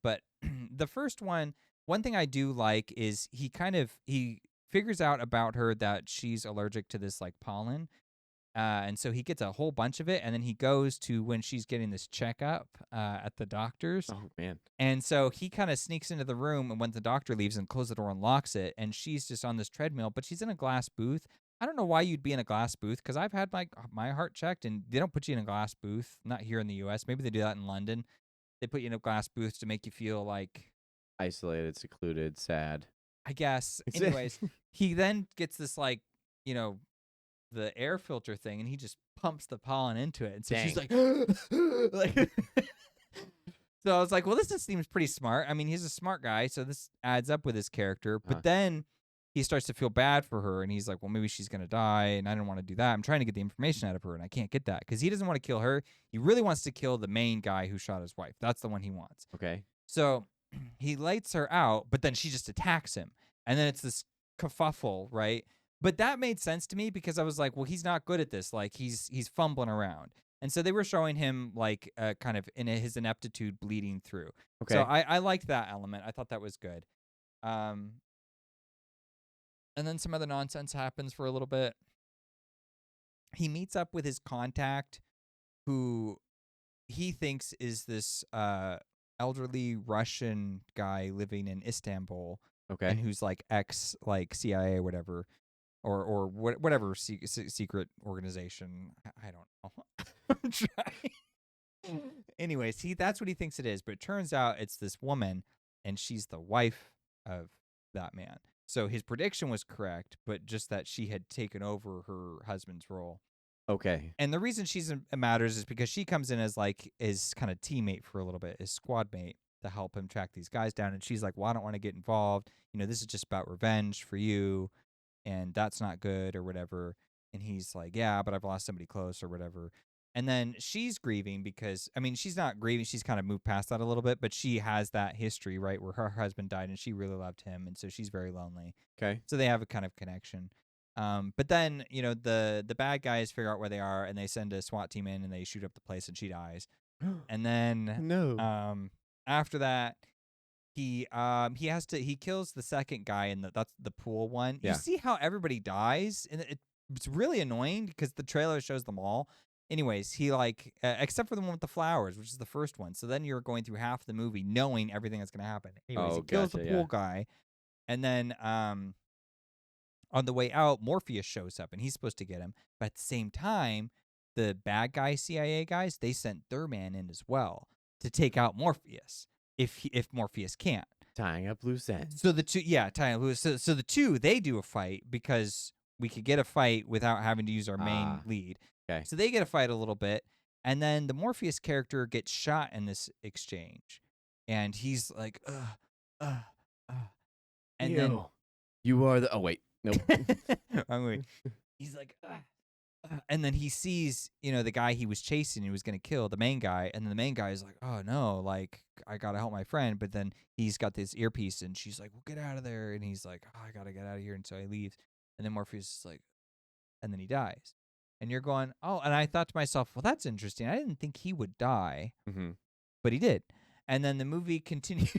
But the first one thing I do like is he figures out about her that she's allergic to this like pollen. And so he gets a whole bunch of it, and then he goes to when she's getting this checkup at the doctor's. Oh, man. And so he kind of sneaks into the room, and when the doctor leaves and closes the door and locks it, and she's just on this treadmill, but she's in a glass booth. I don't know why you'd be in a glass booth, because I've had my heart checked, and they don't put you in a glass booth. Not here in the U.S. Maybe they do that in London. They put you in a glass booth to make you feel like isolated, secluded, sad. I guess. Anyways, he then gets this the air filter thing, and he just pumps the pollen into it. And so she's like, like so I was like, well, this just seems pretty smart. I mean, he's a smart guy, so this adds up with his character. But then he starts to feel bad for her, and he's like, well, maybe she's going to die, and I don't want to do that. I'm trying to get the information out of her, and I can't get that because he doesn't want to kill her. He really wants to kill the main guy who shot his wife. That's the one he wants. Okay. So he lights her out, but then she just attacks him. And then it's this kerfuffle, right? But that made sense to me because I was like, well, he's not good at this. Like, he's fumbling around. And so they were showing him, like, kind of in his ineptitude bleeding through. Okay. So I liked that element. I thought that was good. And then some other nonsense happens for a little bit. He meets up with his contact, who he thinks is this elderly Russian guy living in Istanbul. Okay. And who's like ex like CIA or whatever, or whatever secret organization. I don't know. I'm trying. Anyways, that's what he thinks it is, but it turns out it's this woman, and she's the wife of that man. So his prediction was correct, but just that she had taken over her husband's role. Okay. And the reason it matters is because she comes in as like his kind of teammate for a little bit, his squad mate, to help him track these guys down. And she's like, well, I don't want to get involved. This is just about revenge for you, and that's not good or whatever. And he's like, yeah, but I've lost somebody close or whatever. And then she's grieving because, I mean, she's not grieving. She's kind of moved past that a little bit, but she has that history, right, where her husband died and she really loved him. And so she's very lonely. Okay. So they have a kind of connection. But then, the bad guys figure out where they are, and they send a SWAT team in, and they shoot up the place, and she dies. And then after that, he kills the second guy in that's the pool one. Yeah. You see how everybody dies, and it's really annoying because the trailer shows them all. Anyways, he except for the one with the flowers, which is the first one. So then you're going through half the movie knowing everything that's going to happen. Anyways, he kills the pool guy, and then on the way out, Morpheus shows up, and he's supposed to get him. But at the same time, the bad guy CIA guys, they sent their man in as well to take out Morpheus if Morpheus can't. Tying up loose ends. So the two, tying up loose. So the two, they do a fight because we could get a fight without having to use our main lead. Okay. So they get a fight a little bit, and then the Morpheus character gets shot in this exchange, and he's like, and then you are the. Oh wait. Nope. He's like, and then he sees, the guy he was chasing, he was going to kill the main guy. And then the main guy is like, oh no, like, I got to help my friend. But then he's got this earpiece, and she's like, well, get out of there. And he's like, oh, I got to get out of here. And so he leaves. And then Morpheus is like, and then he dies. And you're going, oh, and I thought to myself, well, that's interesting. I didn't think he would die, but he did. And then the movie continues.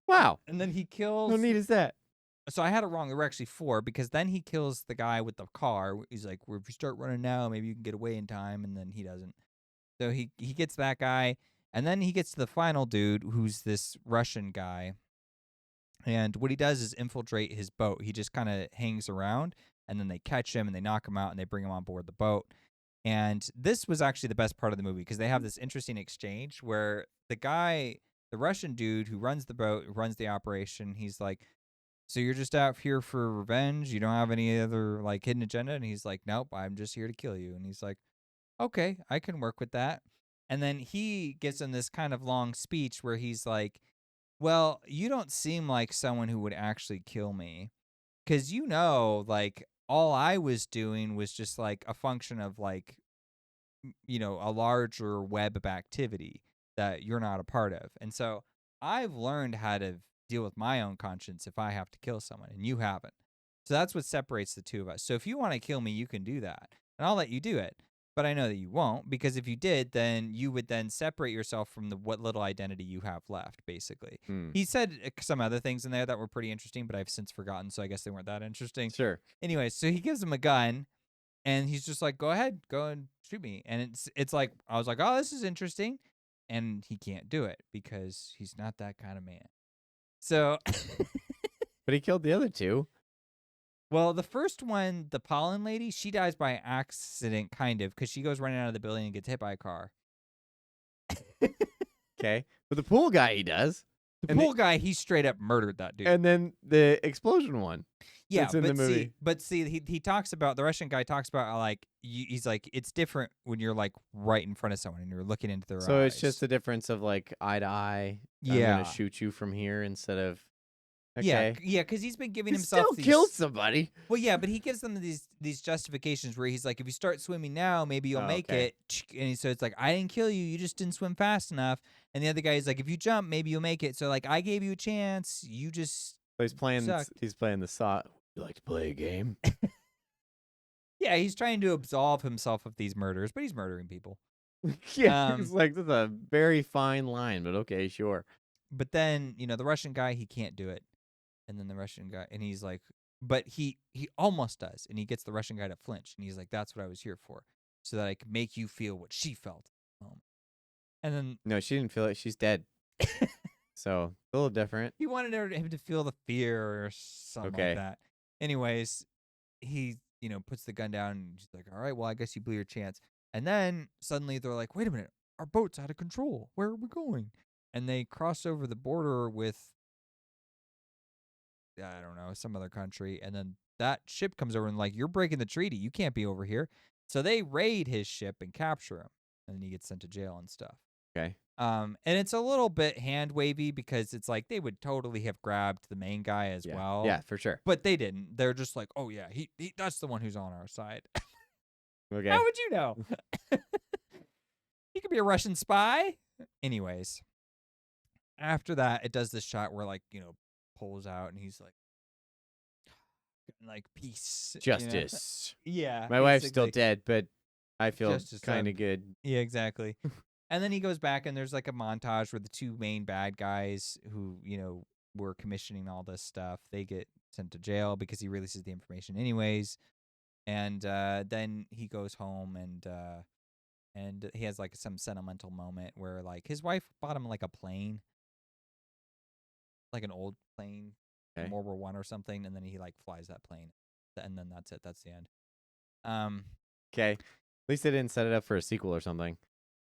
Wow. And then he kills. How neat is that? So I had it wrong. There were actually 4, because then he kills the guy with the car. He's like, well, if you start running now, maybe you can get away in time. And then he doesn't. So he gets that guy. And then he gets to the final dude, who's this Russian guy. And what he does is infiltrate his boat. He just kind of hangs around, and then they catch him, and they knock him out, and they bring him on board the boat. And this was actually the best part of the movie, because they have this interesting exchange where the Russian dude who runs the boat, who runs the operation, he's like, so you're just out here for revenge? You don't have any other hidden agenda? And he's like, nope, I'm just here to kill you. And he's like, okay, I can work with that. And then he gives him this kind of long speech where he's like, well, you don't seem like someone who would actually kill me. Because like all I was doing was just like a function of like a larger web of activity that you're not a part of. And so I've learned how to deal with my own conscience if I have to kill someone and you haven't. So that's what separates the two of us. So if you want to kill me, you can do that. And I'll let you do it. But I know that you won't, because if you did, then you would then separate yourself from what little identity you have left, basically. He said some other things in there that were pretty interesting, but I've since forgotten, so I guess they weren't that interesting. Sure. Anyway, so he gives him a gun, and he's just like, "Go ahead, go and shoot me." And it's like, I was like, "Oh, this is interesting," and he can't do it because he's not that kind of man. So, But he killed the other two. well, the first one, the pollen lady, she dies by accident, kind of, because she goes running out of the building and gets hit by a car. Okay. But the pool guy, he does. The pool guy, he straight up murdered that dude. And then the explosion one. Yeah, that's in the movie. he talks about, the Russian guy talks about how, like, he's like, it's different when you're like right in front of someone and you're looking into their eyes. So it's just a difference of like eye to eye. Yeah. I'm gonna shoot you from here instead of. Okay. Yeah, because he's been giving He himself still killed somebody. Well, yeah, but he gives them these justifications where he's like, if you start swimming now, maybe you'll make it. And so it's like, I didn't kill you, you just didn't swim fast enough. And the other guy is like, if you jump, maybe you'll make it. So like, I gave you a chance, you just So he's playing. sucked. He's playing the saw. You like to play a game? Yeah, he's trying to absolve himself of these murders, but he's murdering people. Yeah, it's like that's a very fine line, but okay, sure. But then the Russian guy, he can't do it. And then the Russian guy, and he's like, but he almost does, and he gets the Russian guy to flinch, and he's like, that's what I was here for, so that I could make you feel what she felt. And then No, she didn't feel it. She's dead. So a little different. he wanted him to feel the fear or something like that. Anyways, he puts the gun down, and he's like, all right, well, I guess you blew your chance. And then suddenly they're like, wait a minute, our boat's out of control. Where are we going? And they cross over the border with, I don't know, some other country, and then that ship comes over and like, you're breaking the treaty. You can't be over here. So they raid his ship and capture him, and then he gets sent to jail and stuff. Okay. And it's a little bit hand wavy because it's like they would totally have grabbed the main guy as well. Yeah, for sure. But they didn't. They're just like, oh yeah, he that's the one who's on our side. Okay. How would you know? He could be a Russian spy. Anyways, after that, it does this shot where like pulls out, and he's like peace, Justice. Yeah, My wife's still dead, but I feel kind of good. Yeah, exactly. And then he goes back, and there's like a montage where the two main bad guys who were commissioning all this stuff, they get sent to jail because he releases the information anyways. And then he goes home, and he has like some sentimental moment where like his wife bought him like a plane, like an old plane, from World War I or something, and then he like flies that plane, and then that's it. That's the end. Okay. At least they didn't set it up for a sequel or something.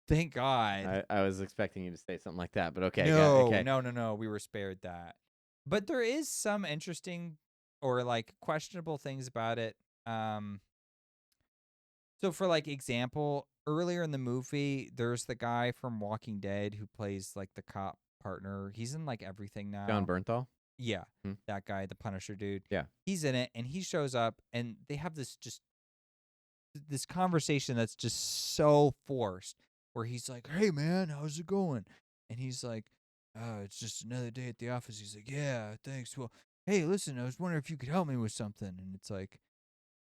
Thank God. I was expecting you to say something like that, but okay. No. We were spared that. But there is some interesting or like questionable things about it. So for like example, earlier in the movie, there's the guy from Walking Dead who plays like the cop partner. He's in like everything now. John Bernthal? Yeah, that guy, the Punisher dude. Yeah. He's in it, and he shows up, and they have this conversation that's just so forced, where he's like, hey, man, how's it going? And he's like, oh, it's just another day at the office. He's like, yeah, thanks. Well, hey, listen, I was wondering if you could help me with something. And it's like,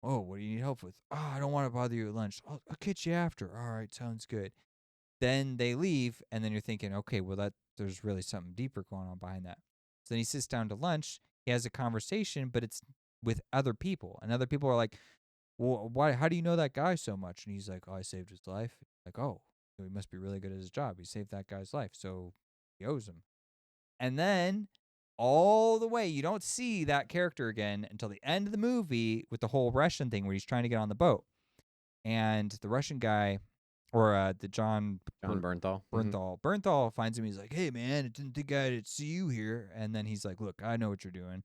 oh, what do you need help with? Oh, I don't want to bother you at lunch. I'll catch you after. All right, sounds good. Then they leave, and then you're thinking, okay, well, there's really something deeper going on behind that. So then he sits down to lunch. He has a conversation, but it's with other people. And other people are like, well, why? How do you know that guy so much? And he's like, oh, I saved his life. Like, oh, he must be really good at his job. He saved that guy's life, so he owes him. And then all the way, you don't see that character again until the end of the movie with the whole Russian thing where he's trying to get on the boat. And the Russian guy, or the John Bernthal. Bernthal finds him. He's like, hey, man, I didn't think I'd see you here. And then he's like, look, I know what you're doing,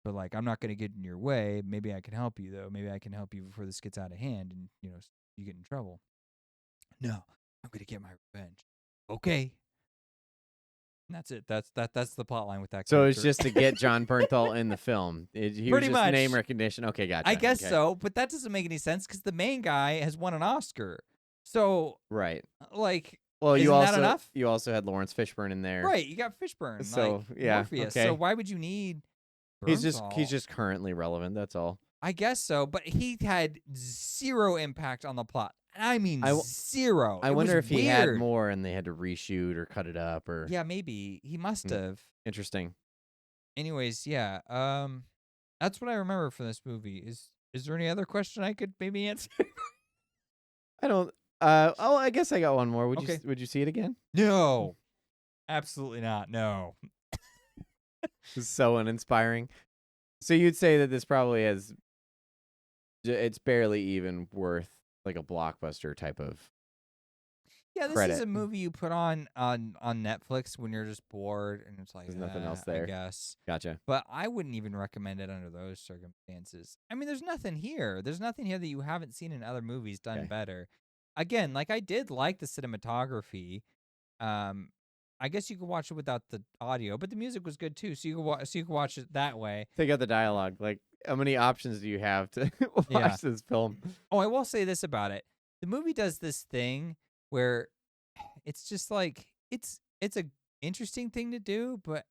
but like, I'm not going to get in your way. Maybe I can help you, though. Maybe I can help you before this gets out of hand and, you get in trouble. No, I'm going to get my revenge. Okay. And that's it. That's the plot line with that So character. it's just to get John Bernthal in the film. He was Pretty just much. name recognition. Okay, gotcha. I guess okay. so, but that doesn't make any sense because the main guy has won an Oscar. So, Right. like, Well, isn't that enough? You also had Lawrence Fishburne in there. Right, you got Fishburne, So, like yeah, Morpheus. okay. So why would you need He's Bernthal? just currently relevant. That's all. I guess so, but he had zero impact on the plot. I mean, zero. I wonder if weird. he had more and they had to reshoot or cut it up or. Yeah, maybe he must have. Interesting. Anyways, yeah. That's what I remember from this movie. Is there any other question I could maybe answer? I don't. I guess I got one more. Would you see it again? No, absolutely not. No. This is so uninspiring. So you'd say that this probably has. It's barely even worth like a blockbuster type of. Yeah, this credit. is a movie you put on Netflix when you're just bored and it's like There's nothing else there. I guess. Gotcha. But I wouldn't even recommend it under those circumstances. I mean, there's nothing here. There's nothing here that you haven't seen in other movies done better. Again, like I did like the cinematography. I guess you could watch it without the audio, but the music was good too. So you could watch it that way. Take out the dialogue. Like, how many options do you have to watch this film? Oh, I will say this about it: the movie does this thing where it's just like it's a interesting thing to do, but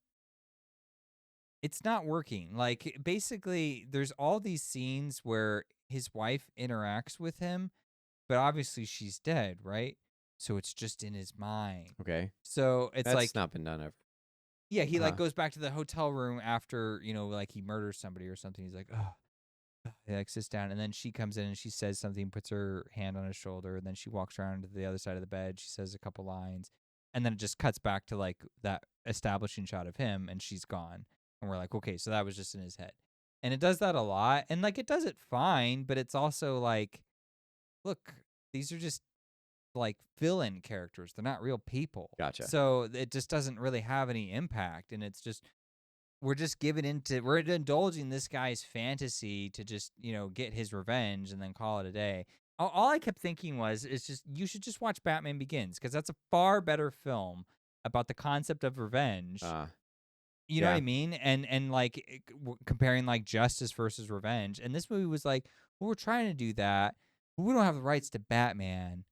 it's not working. Like basically, there's all these scenes where his wife interacts with him, but obviously she's dead, right? So it's just in his mind. Okay. So it's That's like not been done ever. Yeah, he like goes back to the hotel room after, like he murders somebody or something. He's like, oh, he like sits down and then she comes in and she says something, puts her hand on his shoulder, and then she walks around to the other side of the bed. She says a couple lines, and then it just cuts back to like that establishing shot of him and she's gone. And we're like, okay, so that was just in his head. And it does that a lot. And like it does it fine, but it's also like, look, these are just like fill-in characters. They're not real people. Gotcha. So it just doesn't really have any impact, and it's just we're indulging this guy's fantasy to just get his revenge and then call it a day. All I kept thinking you should just watch Batman Begins because that's a far better film about the concept of revenge. You know what I mean? And like comparing like justice versus revenge. And this movie was like, well, we're trying to do that, but we don't have the rights to Batman.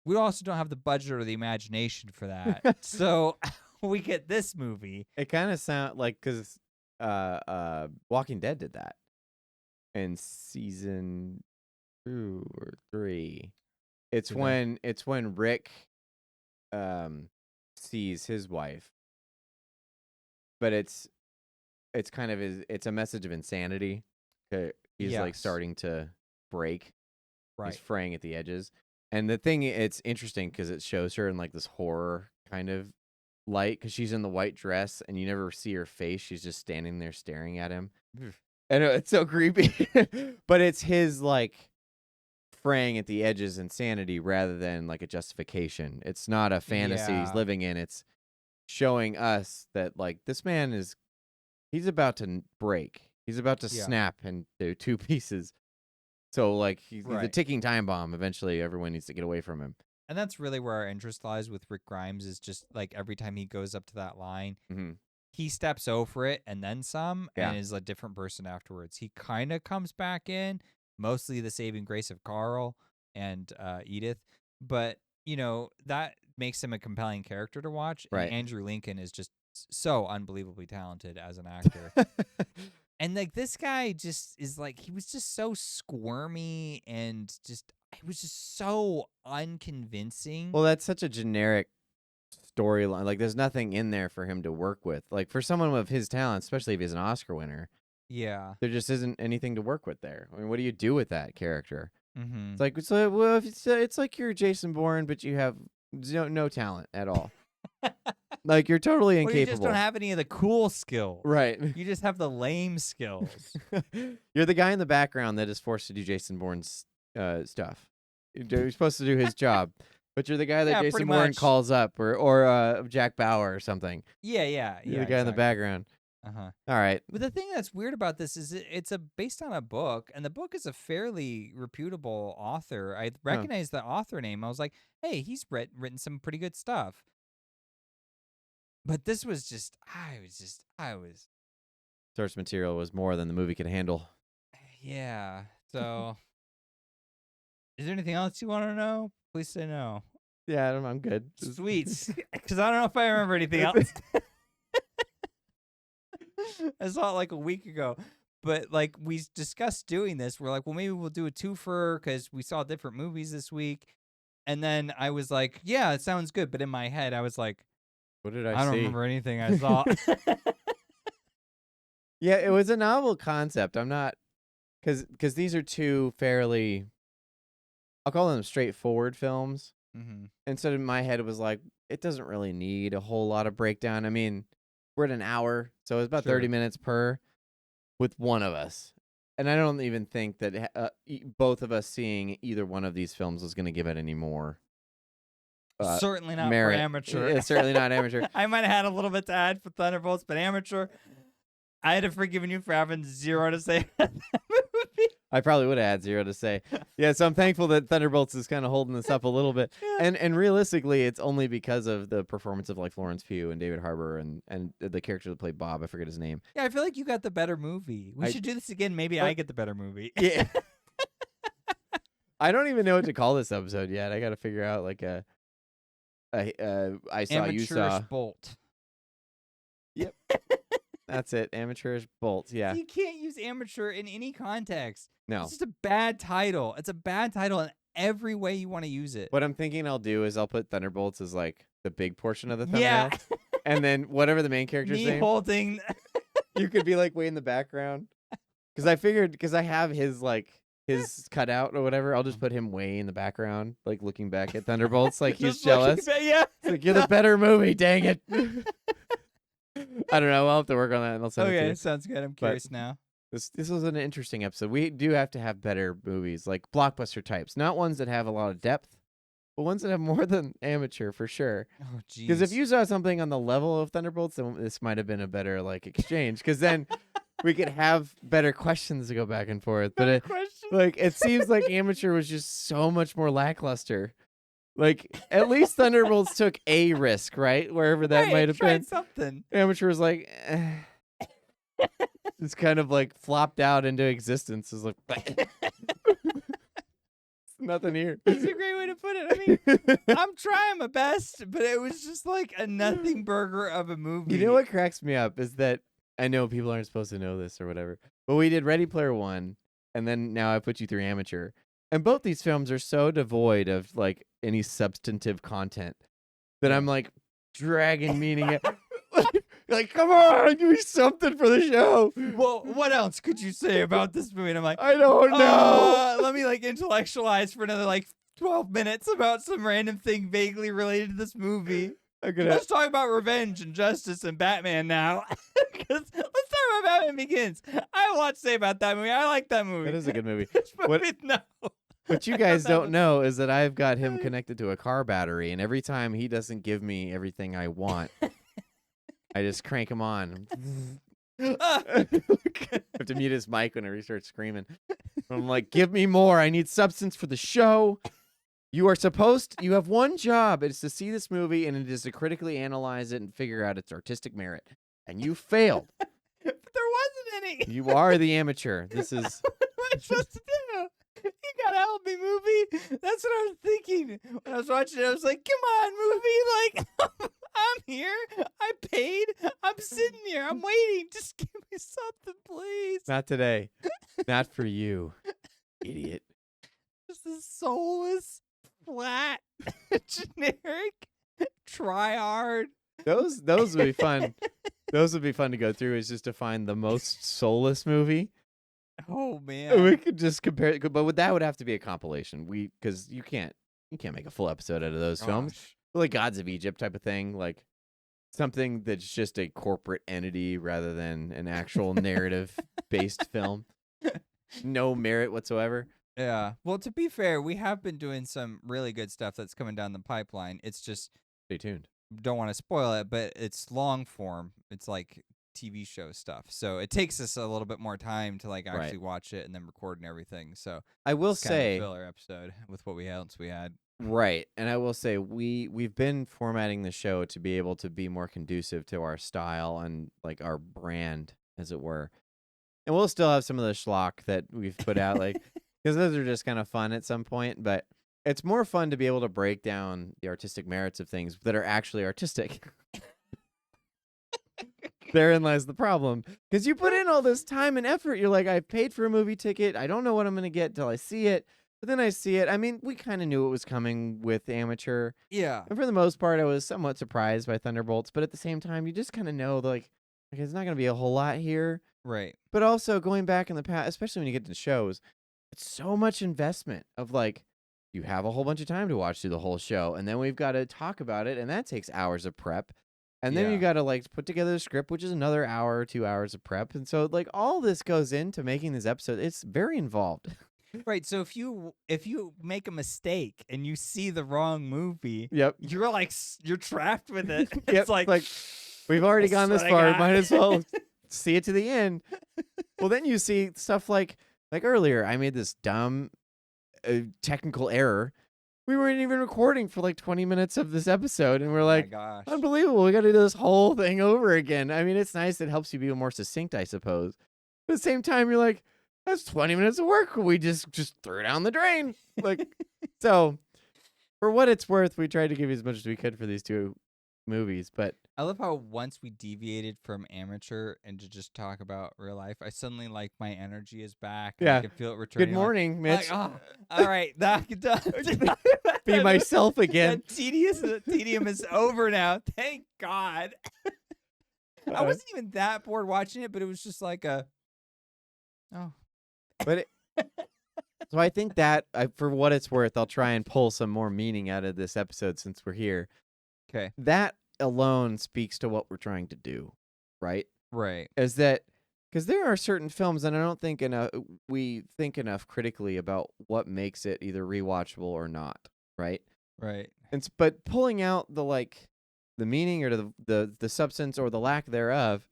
We also don't have the budget or the imagination for that. So we get this movie. It kind of sounds like because Walking Dead did that in season 2 or 3. It's when Rick sees his wife, but it's kind of it's a message of insanity. He's like starting to break. Right. He's fraying at the edges. And the thing, it's interesting because it shows her in like this horror kind of light because she's in the white dress and you never see her face. She's just standing there staring at him. And it's so creepy. But it's his like fraying at the edges insanity rather than like a justification. It's not a fantasy he's living in. It's showing us that like this man he's about to break. He's about to snap into 2 pieces. So, like, he's a ticking time bomb. Eventually, everyone needs to get away from him. And that's really where our interest lies with Rick Grimes is just, like, every time he goes up to that line, he steps over it and then some and is a different person afterwards. He kind of comes back in, mostly the saving grace of Carl and Edith. But, that makes him a compelling character to watch. Right. And Andrew Lincoln is just so unbelievably talented as an actor. And like this guy just is like he was just so squirmy and just it was just so unconvincing. Well, that's such a generic storyline. Like there's nothing in there for him to work with. Like for someone of his talent, especially if he's an Oscar winner, there just isn't anything to work with there. I mean, what do you do with that character? It's like it's like you're Jason Bourne, but you have no talent at all. Like you're totally incapable. You just don't have any of the cool skills. Right. You just have the lame skills. You're the guy in the background that is forced to do Jason Bourne's stuff. You're supposed to do his job, but you're the guy that Jason Bourne calls up, or Jack Bauer or something. Yeah. You're the guy in the background. All right. But the thing that's weird about this is it's based on a book, and the book is a fairly reputable author. I recognized the author name. I was like, hey, he's written some pretty good stuff. But this was just, I was. Source material was more than the movie could handle. Yeah. So, is there anything else you want to know? Please say no. Yeah, I'm good. Sweet. Because I don't know if I remember anything else. I saw it like a week ago. But like we discussed doing this. We're like, well, maybe we'll do a twofer because we saw different movies this week. And then I was like, yeah, it sounds good. But in my head, I was like, what did I don't see? remember anything I saw. Yeah, it was a novel concept. I'm not, because these are two fairly, I'll call them straightforward films. Mm-hmm. And so in my head, it was like, it doesn't really need a whole lot of breakdown. I mean, we're at an hour, so it's about 30 minutes per with one of us. And I don't even think that both of us seeing either one of these films was going to give it any more. Certainly not merit. for amateur. It's certainly not amateur. I might have had a little bit to add for Thunderbolts, but amateur, I'd have forgiven you for having zero to say about that movie. I probably would have had zero to say. Yeah, so I'm thankful that Thunderbolts is kind of holding this up a little bit. Yeah. And realistically, it's only because of the performance of like Florence Pugh and David Harbour and the character that played Bob. I forget his name. Yeah, I feel like you got the better movie. We should do this again. Maybe I get the better movie. Yeah. I don't even know what to call this episode yet. I got to figure out like I saw you saw Amateurish bolt. Yep. That's it. Amateurish bolt. Yeah. You can't use amateur in any context. No. It's just a bad title. It's a bad title in every way you want to use it. What I'm thinking I'll do is I'll put Thunderbolts as like the big portion of the thumbnail. Yeah. And then whatever the main character's name. Me holding. You could be like way in the background. Because I figured, because I have his cutout or whatever, I'll just put him way in the background, like looking back at Thunderbolts, like he's jealous. Yeah. It's like, you're the better movie, dang it. I don't know. I'll have to work on that and I'll send it to you. Okay, sounds good. I'm curious now. This was an interesting episode. We do have to have better movies, like blockbuster types, not ones that have a lot of depth, but ones that have more than amateur for sure. Oh, jeez. Because if you saw something on the level of Thunderbolts, then this might have been a better like exchange. Because then we could have better questions to go back and forth. But it seems like amateur was just so much more lackluster. Like, at least Thunderbolts took a risk, right? Wherever that might have been. Something. Amateur was like, it's kind of like flopped out into existence. It's like, nothing here. That's a great way to put it. I mean, I'm trying my best, but it was just like a nothing burger of a movie. You know what cracks me up is that I know people aren't supposed to know this or whatever, but we did Ready Player One, and then now I put you through Amateur. And both these films are so devoid of like any substantive content that I'm like dragging meaning it. Like, come on, give me something for the show. Well, what else could you say about this movie? And I'm like, I don't know. Let me like intellectualize for another like 12 minutes about some random thing vaguely related to this movie. Let's talk about revenge and justice and Batman now. Let's talk about Batman Begins. I have a lot to say about that movie. I like that movie. That is a good movie. No. What you guys don't know is that I've got him connected to a car battery, and every time he doesn't give me everything I want, I just crank him on. I have to mute his mic whenever he starts screaming. I'm like, give me more. I need substance for the show. You have one job. It's to see this movie, and it is to critically analyze it and figure out its artistic merit. And you failed. But there wasn't any. You are the amateur. This is... What am I supposed to do? You gotta help me, movie. That's what I was thinking when I was watching it. I was like, come on, movie. Like, I'm here. I paid. I'm sitting here. I'm waiting. Just give me something, please. Not today. Not for you, idiot. Just a soulless, flat, generic, try hard. Those would be fun. Those would be fun to go through. Is just to find the most soulless movie. Oh man, we could just compare it, but that would have to be a compilation. Because you can't make a full episode out of those films. Like Gods of Egypt type of thing, like something that's just a corporate entity rather than an actual narrative based film. No merit whatsoever. Yeah. Well, to be fair, we have been doing some really good stuff that's coming down the pipeline. It's just stay tuned. Don't want to spoil it, but it's long form. It's like TV show stuff. So it takes us a little bit more time to like actually watch it and then record and everything. So I will say kind of a filler episode with what we had. Right. And I will say we've been formatting the show to be able to be more conducive to our style and like our brand, as it were. And we'll still have some of the schlock that we've put out, like, because those are just kind of fun at some point. But it's more fun to be able to break down the artistic merits of things that are actually artistic. Therein lies the problem. Because you put in all this time and effort. You're like, I paid for a movie ticket. I don't know what I'm going to get till I see it. But then I see it. I mean, we kind of knew it was coming with Amateur. Yeah. And for the most part, I was somewhat surprised by Thunderbolts. But at the same time, you just kind of know, like, it's not going to be a whole lot here. Right. But also going back in the past, especially when you get to shows, it's so much investment of like, you have a whole bunch of time to watch through the whole show. And then we've got to talk about it. And that takes hours of prep. And then you got to like put together the script, which is another hour or 2 hours of prep. And so like all this goes into making this episode. It's very involved. Right. So if you make a mistake and you see the wrong movie, Yep. you're like you're trapped with it. Yep. It's like we've already that's gone this what I far. got. Might as well see it to the end. Well, then you see stuff like earlier, I made this dumb technical error. We weren't even recording for like 20 minutes of this episode, and we're like, oh my gosh. unbelievable. We got to do this whole thing over again. I mean, it's nice. It helps you be more succinct, I suppose. But at the same time, you're like, that's 20 minutes of work. We just threw down the drain. Like, so for what it's worth, we tried to give you as much as we could for these two movies. But I love how once we deviated from Amateur and to just talk about real life, I suddenly like my energy is back. And Yeah. I can feel it returning. Good morning, Mitch. Like, all right, done. Be myself again. The tedium is over now. Thank God. I wasn't even that bored watching it, but it was just like But so I think that for what it's worth, I'll try and pull some more meaning out of this episode since we're here. Okay. That alone speaks to what we're trying to do, right? Right. Is that because there are certain films, and I don't think we think enough critically about what makes it either rewatchable or not, right? Right. But pulling out the meaning or the substance or the lack thereof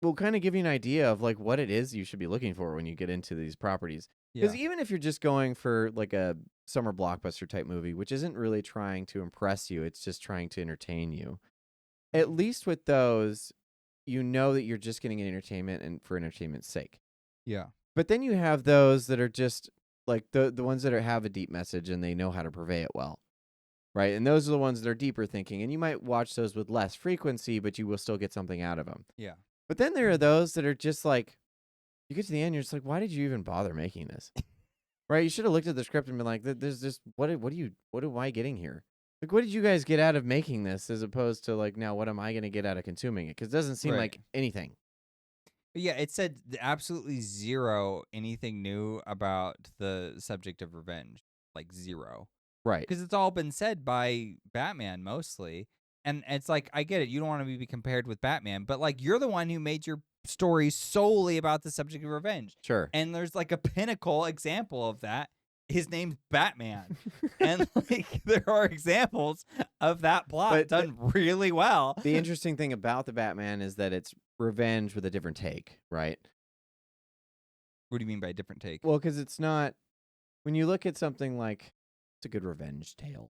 will kind of give you an idea of like what it is you should be looking for when you get into these properties. Because even if you're just going for like a summer blockbuster type movie, which isn't really trying to impress you, it's just trying to entertain you. At least with those, you know that you're just getting an entertainment and for entertainment's sake. Yeah. But then you have those that are just like the ones that have a deep message and they know how to purvey it well. Right? And those are the ones that are deeper thinking. And you might watch those with less frequency, but you will still get something out of them. Yeah. But then there are those that are just like, you get to the end, you're just like, why did you even bother making this? Right? You should have looked at the script and been like, there's just, what am I getting here? Like, what did you guys get out of making this as opposed to like, now what am I going to get out of consuming it? Because it doesn't seem like anything. But yeah, it said absolutely zero anything new about the subject of revenge. Like zero. Right. Because it's all been said by Batman mostly. And it's like, I get it. You don't want to be compared with Batman, but like you're the one who made your story solely about the subject of revenge. Sure. And there's like a pinnacle example of that. His name's Batman. And like there are examples of that plot done really well. The interesting thing about the Batman is that it's revenge with a different take, right? What do you mean by different take? Well, because it's not, when you look at something like, it's a good revenge tale.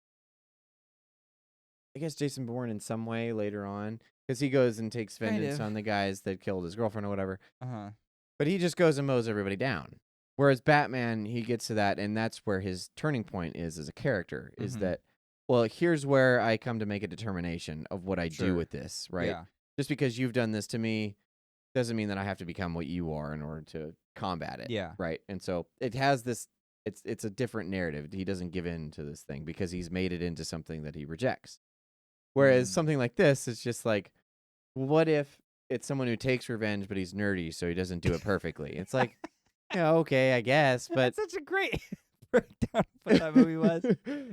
I guess Jason Bourne in some way later on, because he goes and takes vengeance on the guys that killed his girlfriend or whatever. Uh-huh. But he just goes and mows everybody down. Whereas Batman, he gets to that, and that's where his turning point is as a character, is that, well, here's where I come to make a determination of what I do with this, right? Yeah. Just because you've done this to me doesn't mean that I have to become what you are in order to combat it. Yeah. Right? And so it has this, it's a different narrative. He doesn't give in to this thing because he's made it into something that he rejects. Whereas something like this is just like, what if it's someone who takes revenge, but he's nerdy, so he doesn't do it perfectly? It's like, yeah, okay, I guess, but that's such a great breakdown of what that movie was.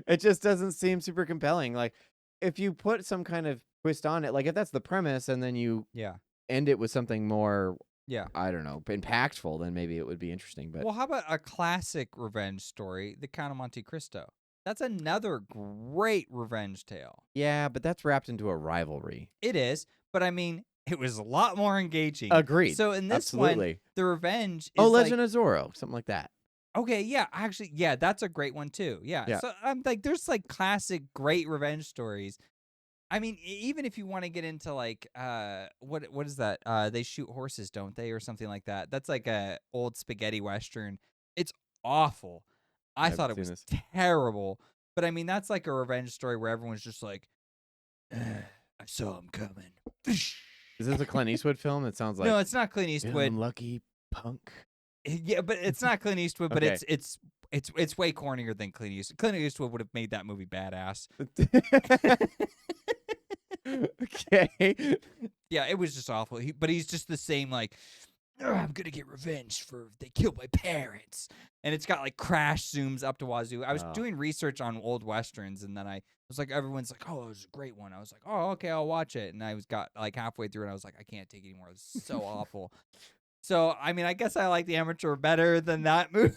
It just doesn't seem super compelling. Like, if you put some kind of twist on it, like if that's the premise, and then you end it with something more, I don't know, impactful, then maybe it would be interesting. But well, how about a classic revenge story, The Count of Monte Cristo? That's another great revenge tale. Yeah, but that's wrapped into a rivalry. It is, but I mean, it was a lot more engaging. Agreed. So in this one, the revenge is Legend of Zorro, something like that. Okay, yeah, actually, yeah, that's a great one too. Yeah, Yeah. so I'm like, there's like classic great revenge stories. I mean, even if you want to get into like, what is that? They shoot horses, don't they, or something like that? That's like a old spaghetti western. It's awful. I I thought haven't it seen was this. terrible, but I mean, that's like a revenge story where everyone's just like, I saw him coming. Is this a Clint Eastwood film? It sounds like No, it's not Clint "You Eastwood. unlucky punk. Yeah, but it's not Clint Eastwood. But Okay. it's way cornier than Clint Eastwood. Clint Eastwood would have made that movie badass. Okay. Yeah, it was just awful. But he's just the same, like, "Ugh, I'm gonna get revenge for they killed my parents," and it's got like crash zooms up to wazoo. I was Oh. doing research on old westerns, and then I was like, everyone's like, "Oh, it was a great one." I was like, "Oh, okay, I'll watch it." And got like halfway through, and I was like, "I can't take it anymore. It's so awful." So I mean, I guess I like The Amateur better than that movie.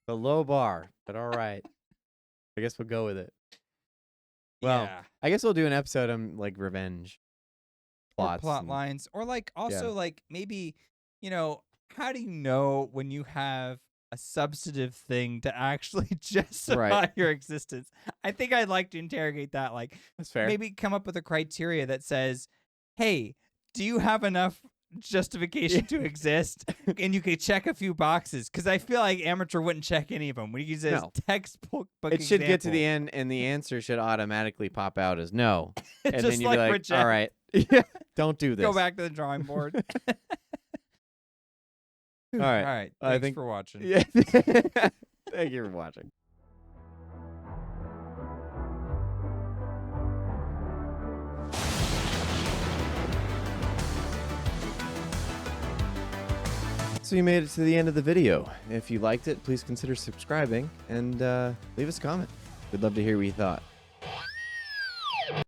The low bar, but all right. I guess we'll go with it. Well, Yeah. I guess we'll do an episode on like revenge Or plots. plot and- lines, or like also Yeah. like maybe, how do you know when you have a substantive thing to actually justify your existence? I think I'd like to interrogate that. Like, That's fair. maybe come up with a criteria that says, hey, do you have enough justification to exist? And you could check a few boxes, because I feel like Amateur wouldn't check any of them. When you use it as No. textbook It should get to example. the end, and the answer should automatically pop out as no. And Just then you'd like be like, reject. all right, yeah, don't do this. Go back to the drawing board. All All right. right. I Thanks think- for watching. Yeah. Thank you for watching. So you made it to the end of the video. If you liked it, please consider subscribing and leave us a comment. We'd love to hear what you thought.